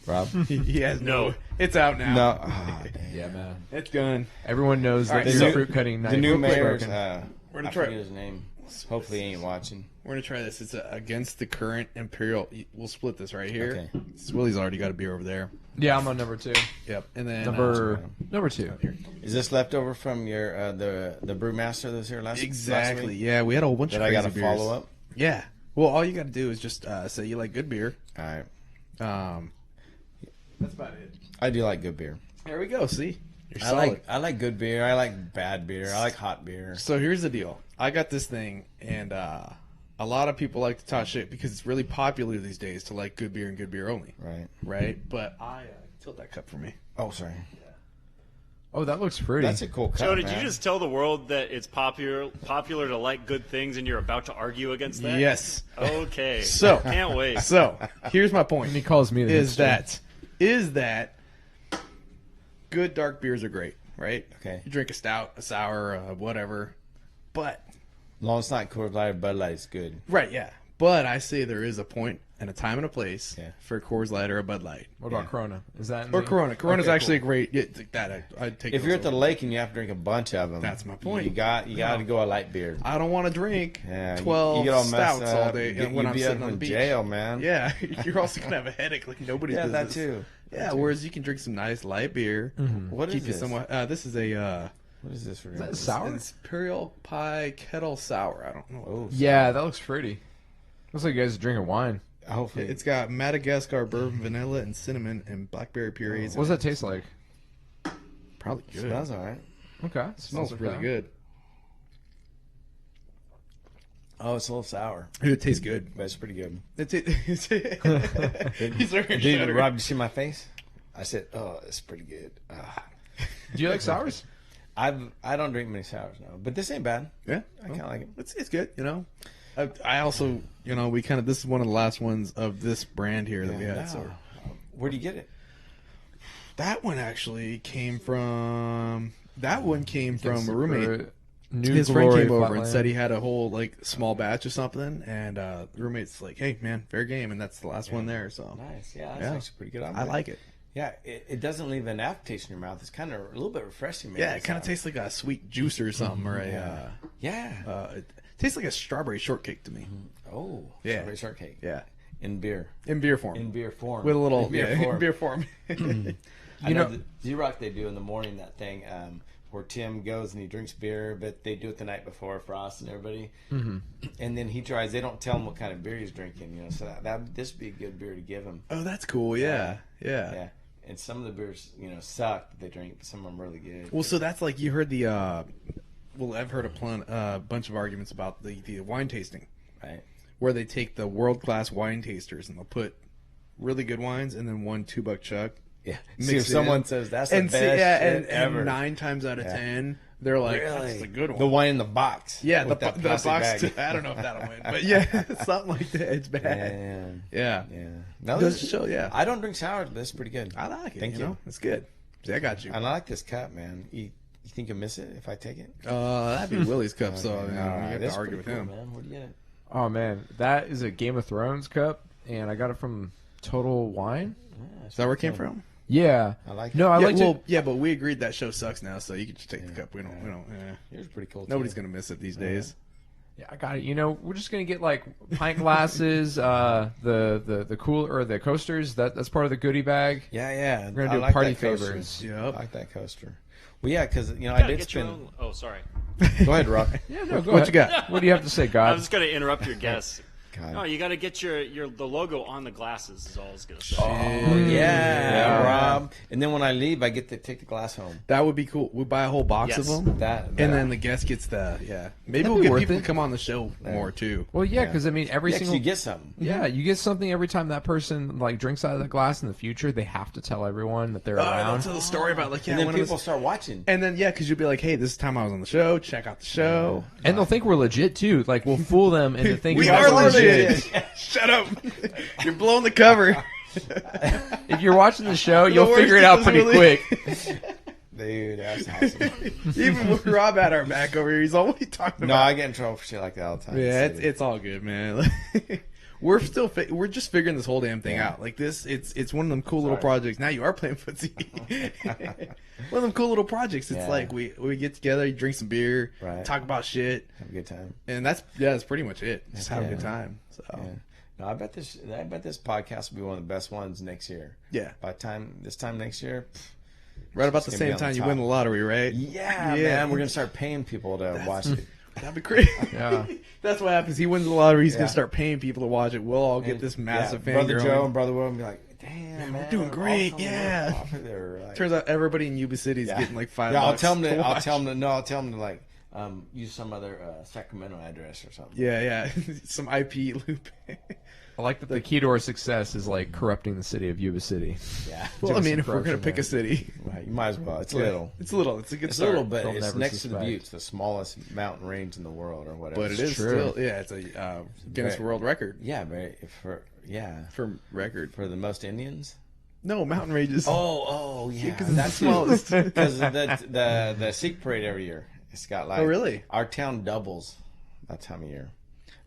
Rob? He has No. It's out now. No. Oh, dang. Yeah, man. It's done. Everyone knows All that right, your so fruit cutting knife The new is mayor's. broken. We're gonna I try- forget his name. Hopefully, he ain't watching. We're going to try this. It's against the current Imperial. We'll split this right here. Okay. Willie's already got a beer over there. Yeah, I'm on number 2. Yep. And then Number 2. Is this leftover from your the brewmaster that was here last exactly. week? Yeah, we had a whole bunch That of I crazy got to beers. follow up. Yeah. Well, all you got to do is just say you like good beer. All right. That's about it. I do like good beer. There we go. See, you're I solid. like good beer. I like bad beer. I like hot beer. So here's the deal. I got this thing, and a lot of people like to talk shit because it's really popular these days to like good beer and good beer only, Right. right? But I tilt that cup for me. Oh, sorry. Oh, that looks pretty. That's a cool cup, Joe, did man. you just tell the world that it's popular to like good things, and you're about to argue against that? Yes. Okay. So- Can't wait. So here's my point. And he calls me the is hipster. that good dark beers are great, right? Okay. You drink a stout, a sour, whatever, but Long as it's not Coors Light or Bud Light, it's good. right, yeah. But I say there is a point and a time and a place Yeah. for a Coors Light or a Bud Light. What about Yeah. Corona? Is that in Or the- Corona. Corona's Okay, actually cool. a great. Yeah, that I'd take. If those you're at the over. lake and you have to drink a bunch of them, That's my point. You got to go a light beer. I don't want to drink Yeah, 12 you get all messed stouts all up, day you when I'm be up sitting on the in beach. jail, man. Yeah, you're also gonna have a headache like nobody's Yeah, business. that too. Yeah, whereas you can drink some nice light beer. What is Keep you this? somewhat. This is a What is this for? that sour? Imperial Pie Kettle Sour. I don't know. Oh, Yeah, that looks pretty. Looks like you guys are drinking wine. Hopefully. It's got Madagascar bourbon, vanilla, and cinnamon, and blackberry purees. What does that taste like? Probably good. Smells all right. Okay. It smells really good. Oh, it's a little sour, It tastes good. but it's pretty good. He's wearing Dude, shutter. Rob, did you see my face? I said, "Oh, it's pretty good." Do you like sours? I don't drink many sours now, but this ain't bad. Yeah, I kind of like it. it's good. You know, I also we kind of this is one of the last ones of this brand here that we had. Yeah. So Where do you get it? that one actually came from a roommate. New His friend Glory came over and Flatland. said he had a whole like small batch or something, and the roommate's like, "Hey man, fair game," and that's the last one there. So Nice. Yeah, that's Yeah. actually pretty good. I like it. Yeah, it doesn't leave an aftertaste in your mouth. It's kind of a little bit refreshing. Maybe. Yeah, it kind of tastes like a sweet juice or something, or a. Yeah. It tastes like a strawberry shortcake to me. Oh. Yeah. Strawberry shortcake. Yeah, In beer. in beer form. In beer form. With a little In beer in form. beer form. I know the Z-Rock, they do in the morning that thing where Tim goes and he drinks beer, but they do it the night before, Frost and everybody. Mm-hmm. And then he tries. They don't tell him what kind of beer he's drinking, so this would be a good beer to give him. Oh, that's cool. Yeah. Yeah. And some of the beers, suck that they drink, but some of them are really good. Well, so that's like you heard the. Well, I've heard a bunch of arguments about the wine tasting, Right. where they take the world class wine tasters and they'll put really good wines and then one $2 chuck. Yeah. Mix See if it someone in. says that's the And best see, shit ever. and 9 times out of 10, they're like, Really? "That's a good one." The wine in the box. Yeah, the with that box. plastic bag. I don't know if that'll win, but yeah, something like that. It's bad. Yeah. Yeah, Yeah. No, Goes to show, yeah. I don't drink sour, but it's pretty good. I like it. Thank you. It's good. See, I got you. I like this cup, man. You think you'll miss it if I take it? That'd be Willie's cup, so Okay. you All right, have that's to argue pretty with cool, him. man. Where do you get it? Oh man, that is a Game of Thrones cup, and I got it from Total Wine. Is that where it came from? Yeah. I like No, it. I Yeah, like well, yeah, but we agreed that show sucks now, so you can just take the cup. We don't. Yours is pretty cool. Nobody's too. gonna miss it these days. Yeah, I got it. We're just gonna get like pint glasses, the cooler or the coasters. That's part of the goodie bag. Yeah. We're gonna I do like party that coaster. favors. I Yep. like that coaster. Well, yeah, because I Gotta did get your spend. own. Oh, sorry. Go ahead, Rob. Yeah, no, go What ahead. you got? What do you have to say, I God? was going to interrupt your guess. God. No, you got to get the logo on the glasses. Is all I was going to say. Oh yeah, Rob. And then when I leave, I get to take the glass home. That would be cool. We buy a whole box Yes. of them, That and then the guest gets the Maybe That'd we'll be get worth people it. to come on the show more too. Well, yeah, because I mean, every yeah, 'cause single you get something. yeah, you get something every time that person like drinks out of the glass in the future. They have to tell everyone that they're They'll around. tell the story about like And then one of people those- start watching. and then because you'll be like, hey, this time I was on the show. Check out the show. And they'll think we're legit too. Like we'll fool them into thinking We that are we're legit. Shut up. You're blowing the cover. If you're watching the show, you'll worst figure it out is pretty really- quick. Dude, that's awesome. Even with Rob at our back over here, he's always talking No, about. I get in trouble for shit like that all the time. Yeah, Silly. it's all good, man. We're still we're just figuring this whole damn thing out. Like this, it's one of them cool little projects. Now you are playing footsie. One of them cool little projects. It's Yeah. like we get together, you drink some beer, Right. talk about shit, Have a good time. and that's pretty much it. Just have a good Yeah. time. So Yeah. No, I bet this podcast will be one of the best ones next year. yeah, By this time next year. right about the It's gonna be same on the time you top. win the lottery, right? Yeah, man, we're gonna start paying people to watch it. That'd be great. Yeah. That's what happens. He wins the lottery. He's Yeah. gonna start paying people to watch it. We'll all get this massive fan. Brother Joe and Brother Will will be like, damn, man, doing great, all coming yeah. up off of there, like- Turns out everybody in Yuba City is getting like $5. Yeah, I'll tell them to I'll watch. tell them to like use some other Sacramento address or something. Yeah. Some IP loop. I like that the key to our success is like corrupting the city of Yuba City. Yeah. Well, I Just mean, some if we're gonna corruption pick a there. city, Right, you might as well. It's little. It's little. It's a good It's start. little, but They'll it's never next to the suspect. Buttes, the smallest mountain range in the world, or whatever. But it is true. still, yeah, it's a Guinness Right. World Record Yeah, but for record. for the most Indians. No, mountain ranges. Oh, yeah. because it's the smallest. Because the Sikh parade every year, it's got like. Oh, really? Our town doubles that time of year,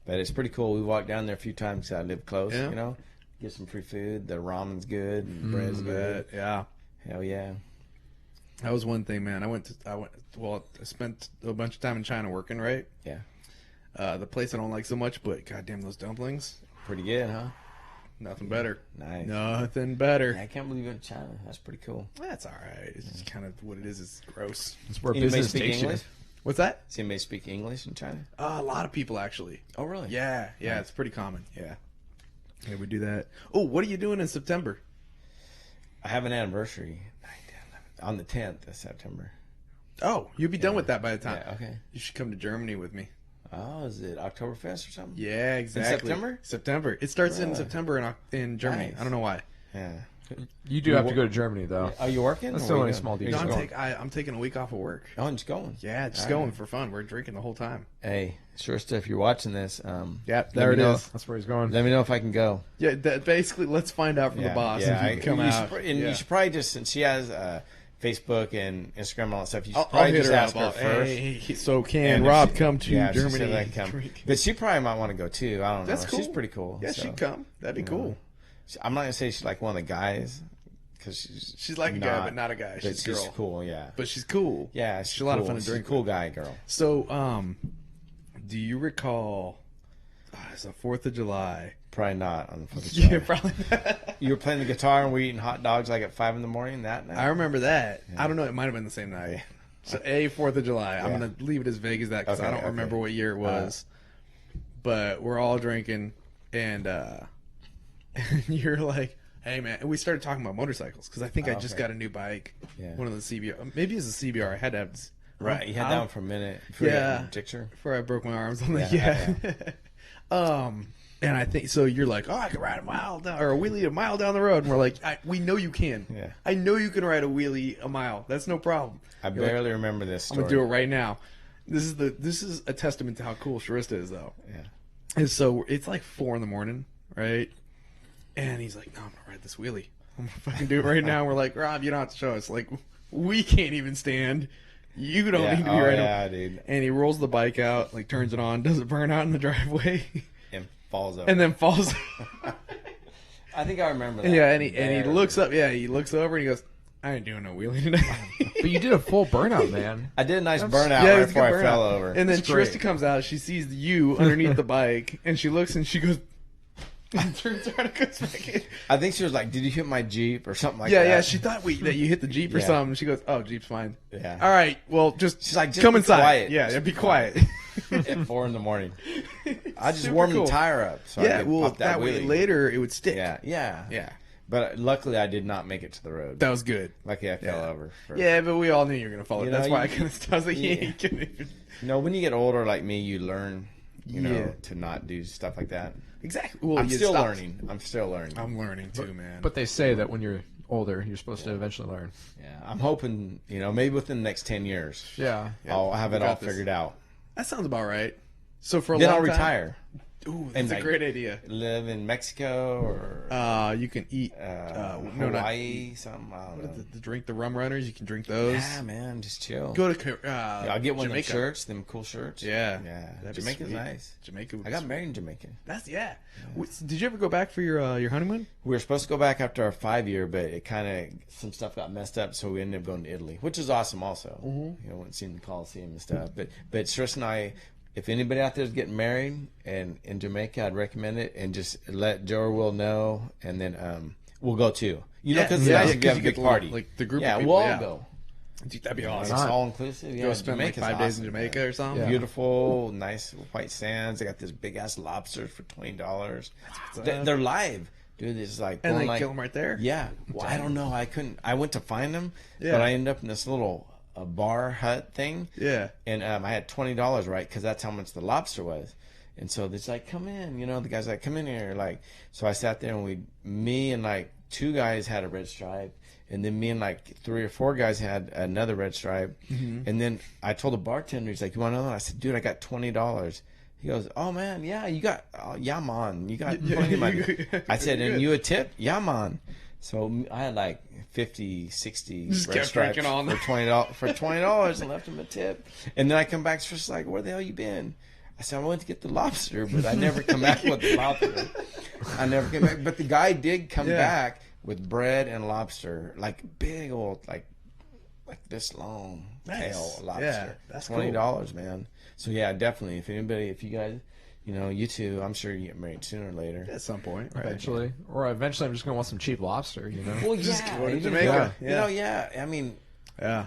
but it's pretty cool. We walked down there a few times 'cause I live close. Yeah. You know, get some free food. The ramen's good, and bread's good. Yeah, Hell yeah. that was one thing, man. I spent a bunch of time in China working, right? Yeah. The place I don't like so much, but goddamn those dumplings, Pretty good, huh? nothing better. Nice. Nothing better. I can't believe you're in China. That's pretty cool. That's all right. It's just kind of what it is. It's gross. It's where Anybody business speak takes English? What's that? Does anybody speak English in China? A lot of people actually. Oh, really? Yeah, it's pretty common. Yeah. Yeah, we do that. Oh, what are you doing in September? I have an anniversary on the 10th of September. Oh, you'll be done with that by the time. Yeah, okay. You should come to Germany with me. Oh, is it Oktoberfest or something? Yeah, exactly. September? September. It starts in September in Germany. Nice. I don't know why. Yeah. You do have to go to Germany, though. Are you working? That's or the are you only going? small Are you detail. just going? I'm taking a week off of work. Oh, I'm just going. Yeah, just All going right. for fun. We're drinking the whole time. Hey, sure stuff. If you're watching this, Yeah, let there me it know. is. That's where he's going. Let me know if I can go. Yeah, basically, let's find out from the boss if you can come you out. Should, and Yeah. you should probably just, since she has Facebook and Instagram and all that stuff, you should I'll probably hit just her ask up. her first. Hey, so can And if Rob she- come to yeah, if she Germany? said that, come. But she probably might want to go too. I don't know. That's cool. She's pretty cool. Yeah, so, she'd come. That'd be you know. cool. I'm not gonna say she's like one of the guys because She's like a guy, but not a guy. But She's a girl. cool. Yeah. But she's cool. Yeah, she's a lot of cool. fun to She's a drink. cool guy, girl. So, do you recall? It's the 4th of July. Probably not on the 4th of Yeah, July. probably not. You were playing the guitar and we're eating hot dogs like at 5 a.m. that night. I remember that. I don't know. It might have been the same night. So, 4th of July. I'm Yeah. going to leave it as vague as that because Okay, I don't okay. remember what year it was. But we're all drinking, and you're like, hey, man. And we started talking about motorcycles because I think I just okay. got a new bike. Yeah. One of the CBR. Maybe it was a CBR. I had to have this. Right, you had that one for a minute. For Yeah. Picture. Before I broke my arms on that. Yeah. And I think so. You're like, oh, I can ride a mile down or a wheelie a mile down the road, and we're like, we know you can. Yeah. I know you can ride a wheelie a mile. That's no problem. I You're like, barely remember this I'm story. gonna do it right now. This is a testament to how cool Sharista is, though. Yeah. And so it's like 4 a.m, right? And he's like, no, I'm gonna ride this wheelie. I'm gonna fucking do it right now. And we're like, Rob, you don't have to show us. Like, we can't even stand. You don't need to be riding. Yeah, dude. And he rolls the bike out, like turns it on, does it burn out in the driveway, And falls over. and then falls. I think I remember that. Yeah, and he Barely. looks up. Yeah, he looks over and he goes, "I ain't doing no wheelie today." But you did a full burnout, man. I did a nice burnout Yeah, it right was a before good I fell burnout. over. And then That's great. Trista comes out. She sees you underneath the bike, and she looks and she goes, and turns around and goes back in. I think she was like, "Did you hit my Jeep or something like that?" Yeah. She thought that you hit the Jeep or Yeah. something. She goes, "Oh, Jeep's fine." Yeah. All right. Well, just She's like, "Just come be inside." quiet. Yeah, Just be be quiet. At 4 a.m. I just Super warmed cool. the tire up. So I Yeah. could Well, pop that way wheelie. later it would stick. Yeah. Yeah. But luckily, I did not make it to the road. That was good. Luckily, I fell Yeah. over. Yeah, but we all knew you were gonna follow. You That's know, why I you- I was like, yeah. you couldn't even. You know, when you get older like me, you learn, you Yeah. know, to not do stuff like that. Exactly. Well, I'm you still stopped. learning. I'm still learning. I'm learning too, man. But they say that when you're older, you're supposed to eventually learn. Yeah, I'm hoping, you know, maybe within the next 10 years, Yeah. I'll have we it got all this. figured out. That sounds about right. So for a Then long I'll time, retire. Ooh, that's And, a like, great idea. Live in Mexico or You can eat no, not Hawaii, something. I don't know. the drink the rum runners. You can drink those. Yeah, man, just chill. Go to Yeah, I'll get one of them Jamaica. shirts, them cool shirts. Yeah, Yeah. That'd be Jamaica's sweet. nice. Jamaica. Would I be got sweet. married in Jamaica. That's Did you ever go back for your honeymoon? We were supposed to go back after our 5-year, but it kind of some stuff got messed up, so we ended up going to Italy, which is awesome. Also, you know, went and seen the Coliseum and stuff. But Trish and I, if anybody out there is getting married and in Jamaica, I'd recommend it, and just let Joe or Will know, and then we'll go too. You know, because it's nice if you have a big party, like the group. Yeah, of people, we'll all go. Dude, that'd be It's awesome. all inclusive. Yeah, Go spend like Jamaica's 5 days in awesome, Jamaica man. or something. Yeah. Beautiful, nice white sands. They got this big ass lobsters for $20. They're live, dude. It's like And going they like, kill them right there. Yeah. Well, I don't know. I couldn't. I went to find them, Yeah. but I ended up in this little bar hut thing. Yeah. And I had $20, right? Because that's how much the lobster was. And so it's like, come in. You know, the guy's like, come in here. Like, so I sat there and me and like 2 guys had a red stripe. And then me and like 3 or 4 guys had another red stripe. And then I told the bartender, he's like, you want another? I said, dude, I got $20. He goes, oh man, yeah, you got, yeah, man, you got plenty of money. I said, and you a tip? Yeah, man. So I had like 50, 60 Just red kept stripes drinking on for $20 and left him a tip. And then I come back, she's like, where the hell you been? I said, I went to get the lobster, but I never come back with the lobster. I never came back. But the guy did come back with bread and lobster, like big old, like this long tail lobster. Yeah, that's $20, man. So yeah, definitely. If you guys, you know, you two, I'm sure you get married sooner or later. At some point, right? Eventually. Or eventually I'm just going to want some cheap lobster, you know? Well, Just yeah, go to even Jamaica. if- You know, yeah. I mean, Yeah.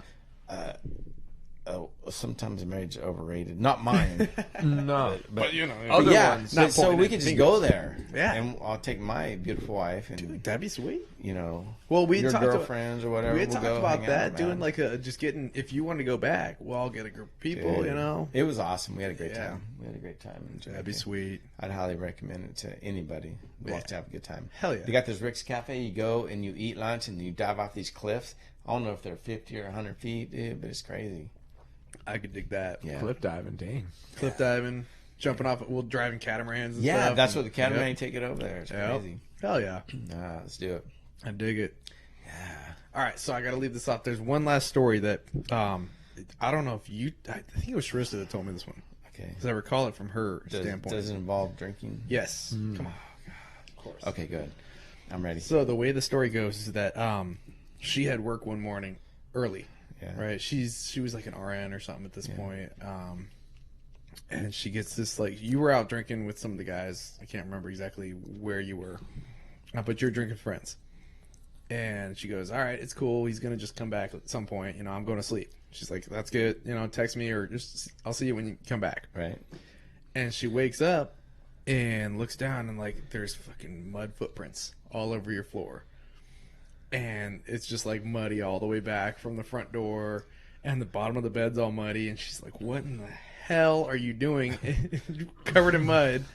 sometimes marriage is overrated. Not mine. No, But you know, Other yeah, ones. Not so pointing we at could just fingers. go there. Yeah. And I'll take my beautiful wife and Dude, that'd be sweet. you know, Well, we your talked about, girlfriends or whatever. we had we'll talked go about hang that, out, doing man. like a just getting. If you want to go back, we'll all get a group of people. Dude, You know, it was awesome. We had a great Yeah. time. We had a great time. in that'd be Jamaica. sweet. I'd highly recommend it to anybody who wants to Yeah. have a good time. Hell yeah. They got this Rick's Cafe. You go and you eat lunch and you dive off these cliffs. I don't know if they're 50 or 100 feet, dude, but it's crazy. I could dig that. Yeah. cliff diving, dang. Cliff diving, jumping off. We'll driving catamarans. And Yeah, stuff. that's what the catamaran Yep. take it over there. It's Yep. crazy. Hell yeah, Let's do it. I dig it. Yeah. All right, so I got to leave this off. There's one last story that I don't know if you. I think it was Sharissa that told me this one Okay. because I recall it from her standpoint. Does it involve drinking? Yes. Come on. Of course. Okay, good. I'm ready. So the way the story goes is that she had work one morning early. Yeah. Right. She was like an RN or something at this point. And she gets this like you were out drinking with some of the guys. I can't remember exactly where you were, but you're drinking with friends. And she goes, "All right, it's cool. He's gonna just come back at some point. You know, I'm going to sleep." She's like, "That's good. You know, text me or just I'll see you when you come back." Right. And she wakes up and looks down and like there's fucking mud footprints all over your floor. And it's just like muddy all the way back from the front door and the bottom of the bed's all muddy and she's like, "What in the hell are you doing?" Covered in mud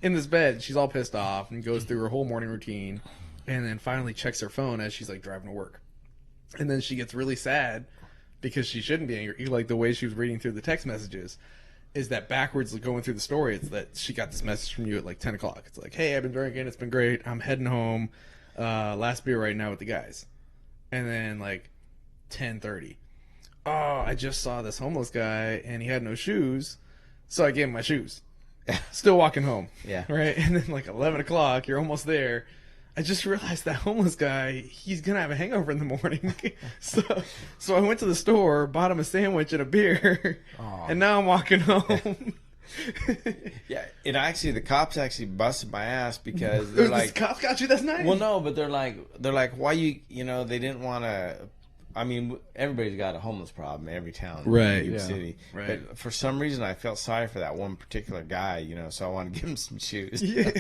in this bed. She's all pissed off and goes through her whole morning routine and then finally checks her phone as she's like driving to work. And then she gets really sad because she shouldn't be angry. Like the way she was reading through the text messages is that backwards going through the story. It's that she got this message from you at like 10 o'clock. It's like, "Hey, I've been drinking. It's been great. I'm heading home. Last beer right now with the guys." And then like 10:30. "Oh, I just saw this homeless guy and he had no shoes. So I gave him my shoes." Still walking home. Yeah. Right. And then like 11 o'clock, you're almost there. "I just realized that homeless guy, he's going to have a hangover in the morning." So I went to the store, bought him a sandwich and a beer, and now I'm walking home. Yeah. And actually, the cops actually busted my ass because they're This like, cops got you? That's nice. well, no, but they're like, why you know, they didn't want to. I mean, everybody's got a homeless problem in every town, Right, in Yuba yeah. City. Right. But for some reason, I felt sorry for that one particular guy, you know. So I wanted to give him some shoes, Yeah.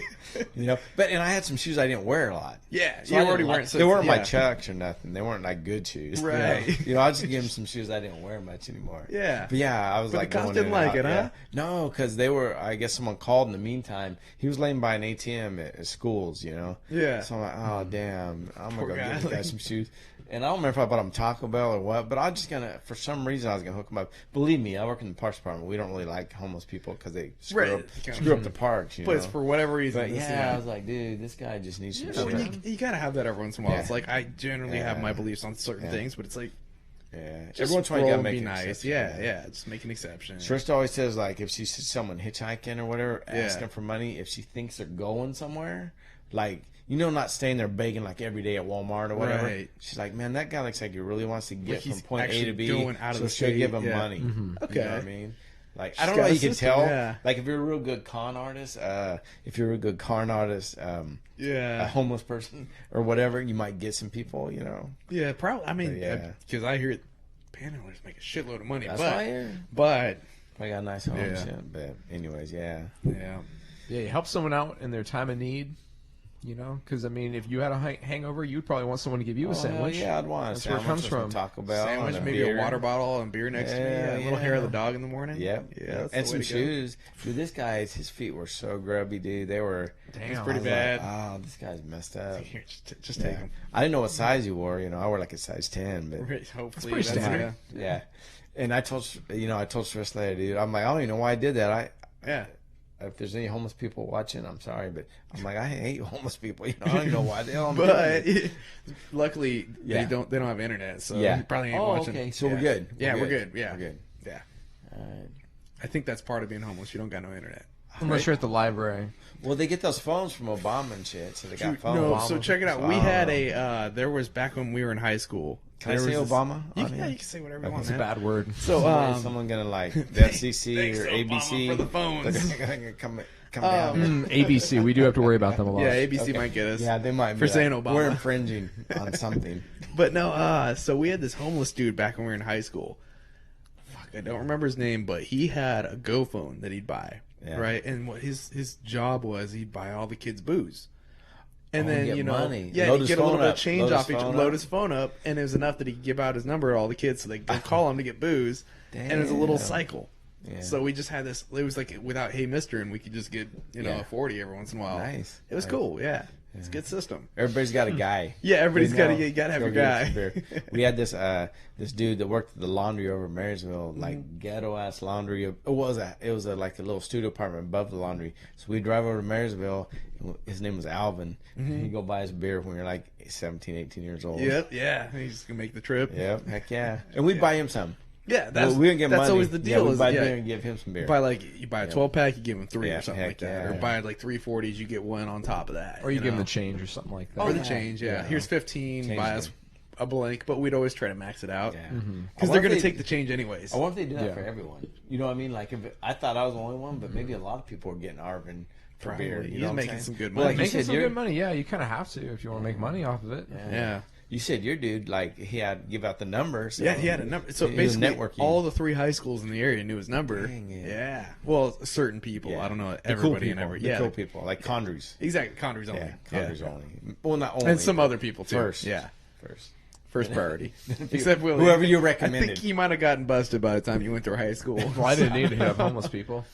you know. But and I had some shoes I didn't wear a lot. Yeah, So you I didn't already like- weren't. They weren't my yeah. Chucks or nothing. They weren't like good shoes. Right. You know, I just give him some shoes I didn't wear much anymore. Yeah. But yeah, I was But like, the cops going in didn't and like out, it, huh? yeah. No, because they were. I guess someone called in the meantime. He was laying by an ATM at schools. You know. Yeah. So I'm like, oh damn, I'm Poor gonna go guy. get the guy some shoes. And I don't remember if I bought him Taco Bell or what, but I was just gonna, for some reason, I was gonna hook him up. Believe me, I work in the parks department. We don't really like homeless people because they screw Right. up the parks. You But know? it's for whatever reason. But this, yeah, I was like, dude, this guy just needs some Well, shit. you gotta have that every once in a while. Yeah. It's like I generally have Yeah. my beliefs on certain Yeah. things, but it's like Yeah, just every once in a while you gotta roll, make be an nice. exception, Yeah, just make an exception. Trista always says, like, if she sees someone hitchhiking or whatever, asking Yeah. for money, if she thinks they're going somewhere, like, you know, not staying there begging like every day at Walmart or whatever. Right. She's like, man, that guy looks like he really wants to get Like from he's point A actually to B. going out of so the she'll state, give him yeah. money. Okay. You know what I mean? Like, I She's don't know got how a you can system, tell. yeah. Like, if you're a real good con artist, if you're a real good con artist, a Yeah, homeless person or whatever, you might get some people, you know. yeah, probably. I mean, But yeah. because I hear panhandlers make a shitload of money, That's but why I hear. but I got a nice home and Yeah. shit. But anyways, yeah. yeah, Yeah, you help someone out in their time of need, you know? Because, I mean, if you had a hangover, you'd probably want someone to give you a Oh, hell sandwich. yeah, I'd want a That's where it sandwich comes with some from. Taco Bell, sandwich, and maybe beer. a water bottle and beer next to me, Yeah, a little hair of the yeah. dog in the morning. Yep. yeah, that's And the some way to go. shoes. Dude, this guy's, his feet were so grubby, dude. They were. Damn. It's pretty I was bad. Like, oh, this guy's messed up. Here, just Yeah. take them. I didn't know what size you wore. You know, I wear like a size 10, but Hopefully, pretty standard. yeah. And I told Swiss later, dude. I'm like, I don't even know why I did that. Yeah. If there's any homeless people watching, I'm sorry, but I'm like, I hate homeless people. You know, I don't even know why. But luckily, Yeah. they don't have internet, so Yeah. you probably ain't Oh, watching. okay. So Yeah. we're good. Yeah, we're good. Yeah, We're good. Yeah, All right. I think that's part of being homeless. You don't got no internet. Unless you're at the library. Well, they get those phones from Obama and shit, so they got phones. No, Obama. so check it out. We Oh. had a there was back when we were in high school. Can I there say was Obama? You on can, here? yeah, you can say whatever you Okay. want. It's a man. bad word. So Is someone gonna like the FCC Thanks, or Obama, ABC for the phones. They're gonna come down. ABC, we do have to worry about them a lot. yeah, ABC Okay. might get us. Yeah, they might be For saying like, Obama. We're infringing on something. But no, so we had this homeless dude back when we were in high school. Fuck, I don't remember his name, but he had a Go phone that he'd buy, Yeah. right? And what his job was, he'd buy all the kids booze. And Oh, then, get you know, money. yeah, Load he'd his get a little phone bit up. of change Load off his each, phone load up. his phone up, and it was enough that he could give out his number to all the kids so they could call him to get booze. And it was a little Damn. cycle. Yeah. So we just had this. It was like without Hey Mister, and we could just get Yeah. a 40 every once in a while. Nice. It was Nice. cool. Yeah, it's a good system. Everybody's got a guy. Yeah, everybody's You got know, to have go your get guy. some beer. We had this dude that worked at the laundry over in Marysville, like ghetto ass laundry. It was like a little studio apartment above the laundry. So we drive over to Marysville. His name was Alvin. He'd go buy his beer when we were like 17, 18 years old. Yep. Yeah. He's just gonna make the trip. Yep. Heck yeah. And we'd buy him some. Yeah. That's Well, we didn't get that's money. always the deal. Yeah, we'd is buy yeah, beer and give him some beer. you buy a 12-pack, you give him 3 Yeah, or something heck like that, yeah. or buy like 3 40s, you get 1 on top of that. Or you give them know? the change or something like that. Or the change. Yeah. Yeah. Here's 15. Change Buy them. us a blank, but we'd always try to max it out Yeah. because I they're wonder gonna if take the change anyways. I wonder if they do that Yeah. for everyone. You know what I mean? Like, I thought I was the only one, but maybe a lot of people are getting Arvin for Probably. beer. You He's know what I'm making saying? some good Well, money. like you Making said, some you're- good money. Yeah, you kind of have to if you want to make money off of it. Yeah. You said your dude, like, he had give out the number. So Yeah, he had a number. So he was basically, networking. all the 3 high schools in the area knew his number. Dang it. Yeah. Well, certain people. Yeah. I don't know. The cool Everybody people. and every. The Yeah. cool people. Like Condrey's. Exactly. Condrey's only. Yeah, Condrey's only. Well, not only. And some but other people too. First. Yeah. First. First priority. Except Willie. Whoever you I recommended. think he might have gotten busted by the time you went through high school. Well, I didn't need to have homeless people.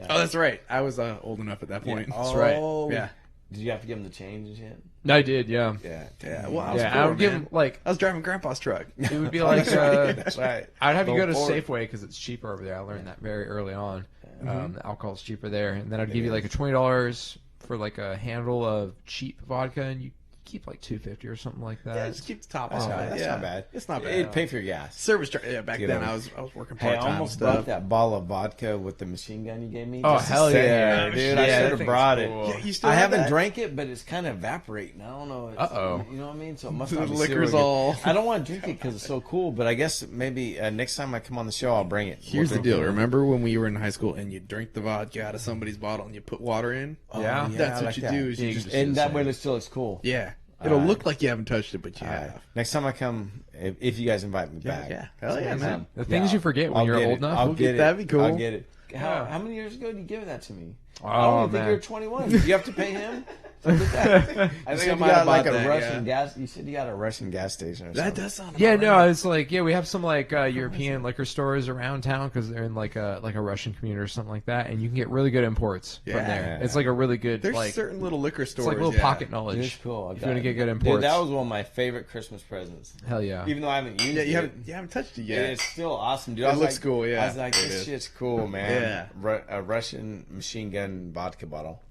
Oh, that's right. I was old enough at that point. That's right. Oh. Yeah. Did you have to give him the change and shit? I did, yeah. Yeah. Yeah. Well, I was Yeah, poor, I would give man. him, like, I was driving Grandpa's truck. it would be like, That's right. I'd have you go to Forward. Safeway because it's cheaper over there. I learned that very early on. The alcohol's cheaper there. And then I'd give you like a $20 for like a handle of cheap vodka, and you keep like $2.50 or something like that. Yeah, just keep the top That's, on. not, that's yeah. not bad. It's not bad. It'd pay for your gas. Service charge. Yeah, back You then know. I was working Hey, part I time almost stuff. brought that bottle of vodka with the machine gun you gave me. Oh, just to hell sit yeah. here, dude. Yeah, I that should have thing's brought cool. it. Yeah, you still I have haven't that? drank it, but it's kind of evaporating. I don't know. It's- Uh-oh. You know what I mean? So it must The not be liquor's super good. all- I don't want to drink it because it's so cool, but I guess maybe next time I come on the show, I'll bring it. Here's the We'll deal. drink it. Remember when we were in high school and you drink the vodka out of somebody's bottle and you put water in? Oh, Yeah. That's I what like you that. do. Is you Yeah, just And that way it still looks cool. yeah. It'll Alright. look like you haven't touched it, but you All right. have. Next time I come, if you guys invite me Yeah, back. yeah. Hell yeah, man. The things you forget when I'll you're get old it. enough. I'll We'll get it. that'd be cool. I'll get it. Yeah. How many years ago did you give that to me? I Oh, don't even think man. you're 21. You have to pay him? I think I you might have got like bought a that, Russian yeah. gas. You said you got a Russian gas station or something. That does sound Yeah, about no, right. it's like we have some like European liquor stores around town because they're in like a Russian community or something like that, and you can get really good imports from Yeah. there. It's like a really good There's like certain little liquor it's stores. like little yeah. pocket knowledge. It's cool. I If got you want to it. get good Dude, imports, that was one of my favorite Christmas presents. hell yeah. Even though I haven't used Yeah, it. you haven't touched it yet. It's still awesome, dude. It I was looks like, cool, yeah. I was like, It this is. shit's cool, man. Yeah. A Russian machine gun vodka bottle.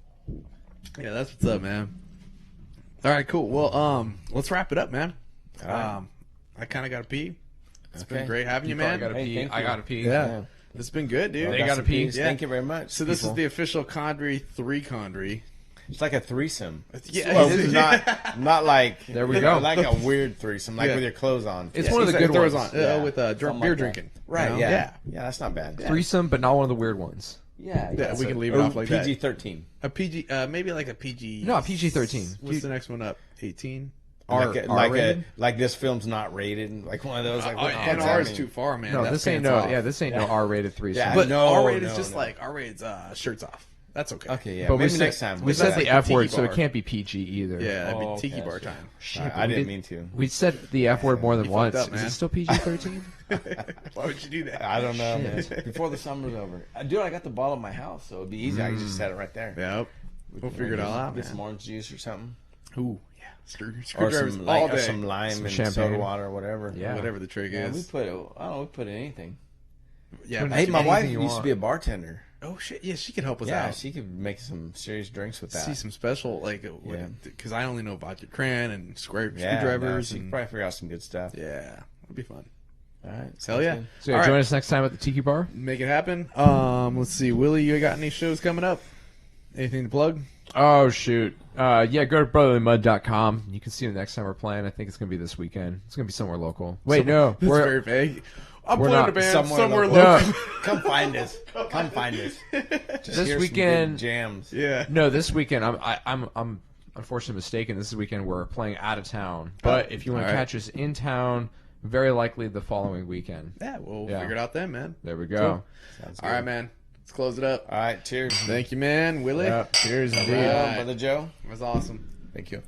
Yeah, that's what's up, man. All right, cool. Well, let's wrap it up, man. All right. I kind of got to pee. It's Okay. been great having you, Probably man. gotta Hey, pee. thank I you. gotta pee. Yeah. It's been good, dude. They Rest gotta in pee. peace. Yeah. Thank you very much. So this people. is the official Condrey 3 Condrey. It's like a threesome. Yeah, Well, it this is. is not like There we go. like a weird threesome, like Yeah. with your clothes on. It's one of the Exactly. good Throws ones. on Yeah. with Something beer like that. drinking. Right? You know? Yeah. Yeah, that's not bad. Threesome, but not one of the weird ones. Yeah, Yeah, we so- can leave it or off like that. PG-13. A PG, maybe like a PG. No, PG-13. What's the next one up? 18. Like this film's not rated, like one of those. Like, what the And fuck's R is happening? too far, man. No, That's this ain't pants no. off. Yeah, this ain't no R-rated threesome. Yeah. But No, R-rated no, is just no. like R-rated's shirts off. That's okay. Okay, yeah. But Maybe we next said time. we said That's the like a F word, tiki so it bar. can't be PG either. Yeah, that'd Oh, be tiki okay, bar sure. time. Shit, I we didn't did- mean to. We said the F word more than You once. fucked up, Is man. it still PG-13? Why would you do that? I don't know, man. Before the summer's over, dude, I got the bottle at my house, so it'd be easy. I can just set it right there. Yep. We'll figure it all out, Get man. some orange juice or something, Ooh, yeah. or Screwdrivers some all like day. some lime Some and champagne. soda water or whatever. Yeah. Whatever the trick Yeah, we is. put it. I don't know. We put anything. Yeah. Put Hey, my anything wife you used to want. be a bartender. Oh shit! Yeah, she could help us Yeah, out. she could make some serious drinks with that. See some special because I only know vodka cran and screwdrivers she could and probably figure out some good stuff. yeah, it'd be fun. All right. Hell sounds yeah! good. So yeah, All join right. us next time at the Tiki Bar. Make it happen. Let's see, Willie, you got any shows coming up? Anything to plug? Oh shoot. Yeah, go to brotherlymud.com. You can see the next time we're playing. I think it's gonna be this weekend. It's gonna be somewhere local. Wait, no. That's We're, very vague. I'm we're playing not a band somewhere somewhere local. local. no, Come find us. Come find us. Just This hear some weekend- good jams. Yeah. no, this weekend I'm unfortunately mistaken. This weekend we're playing out of town. But if you want to all right. catch us in town, very likely the following weekend. Yeah, we'll Yeah. figure it out then, man. There we go. Cool. Sounds All right, man. Let's close it up. All right, cheers. Thank you, man. Willie. Cheers, All indeed. right. Brother Joe. That was awesome. Thank you.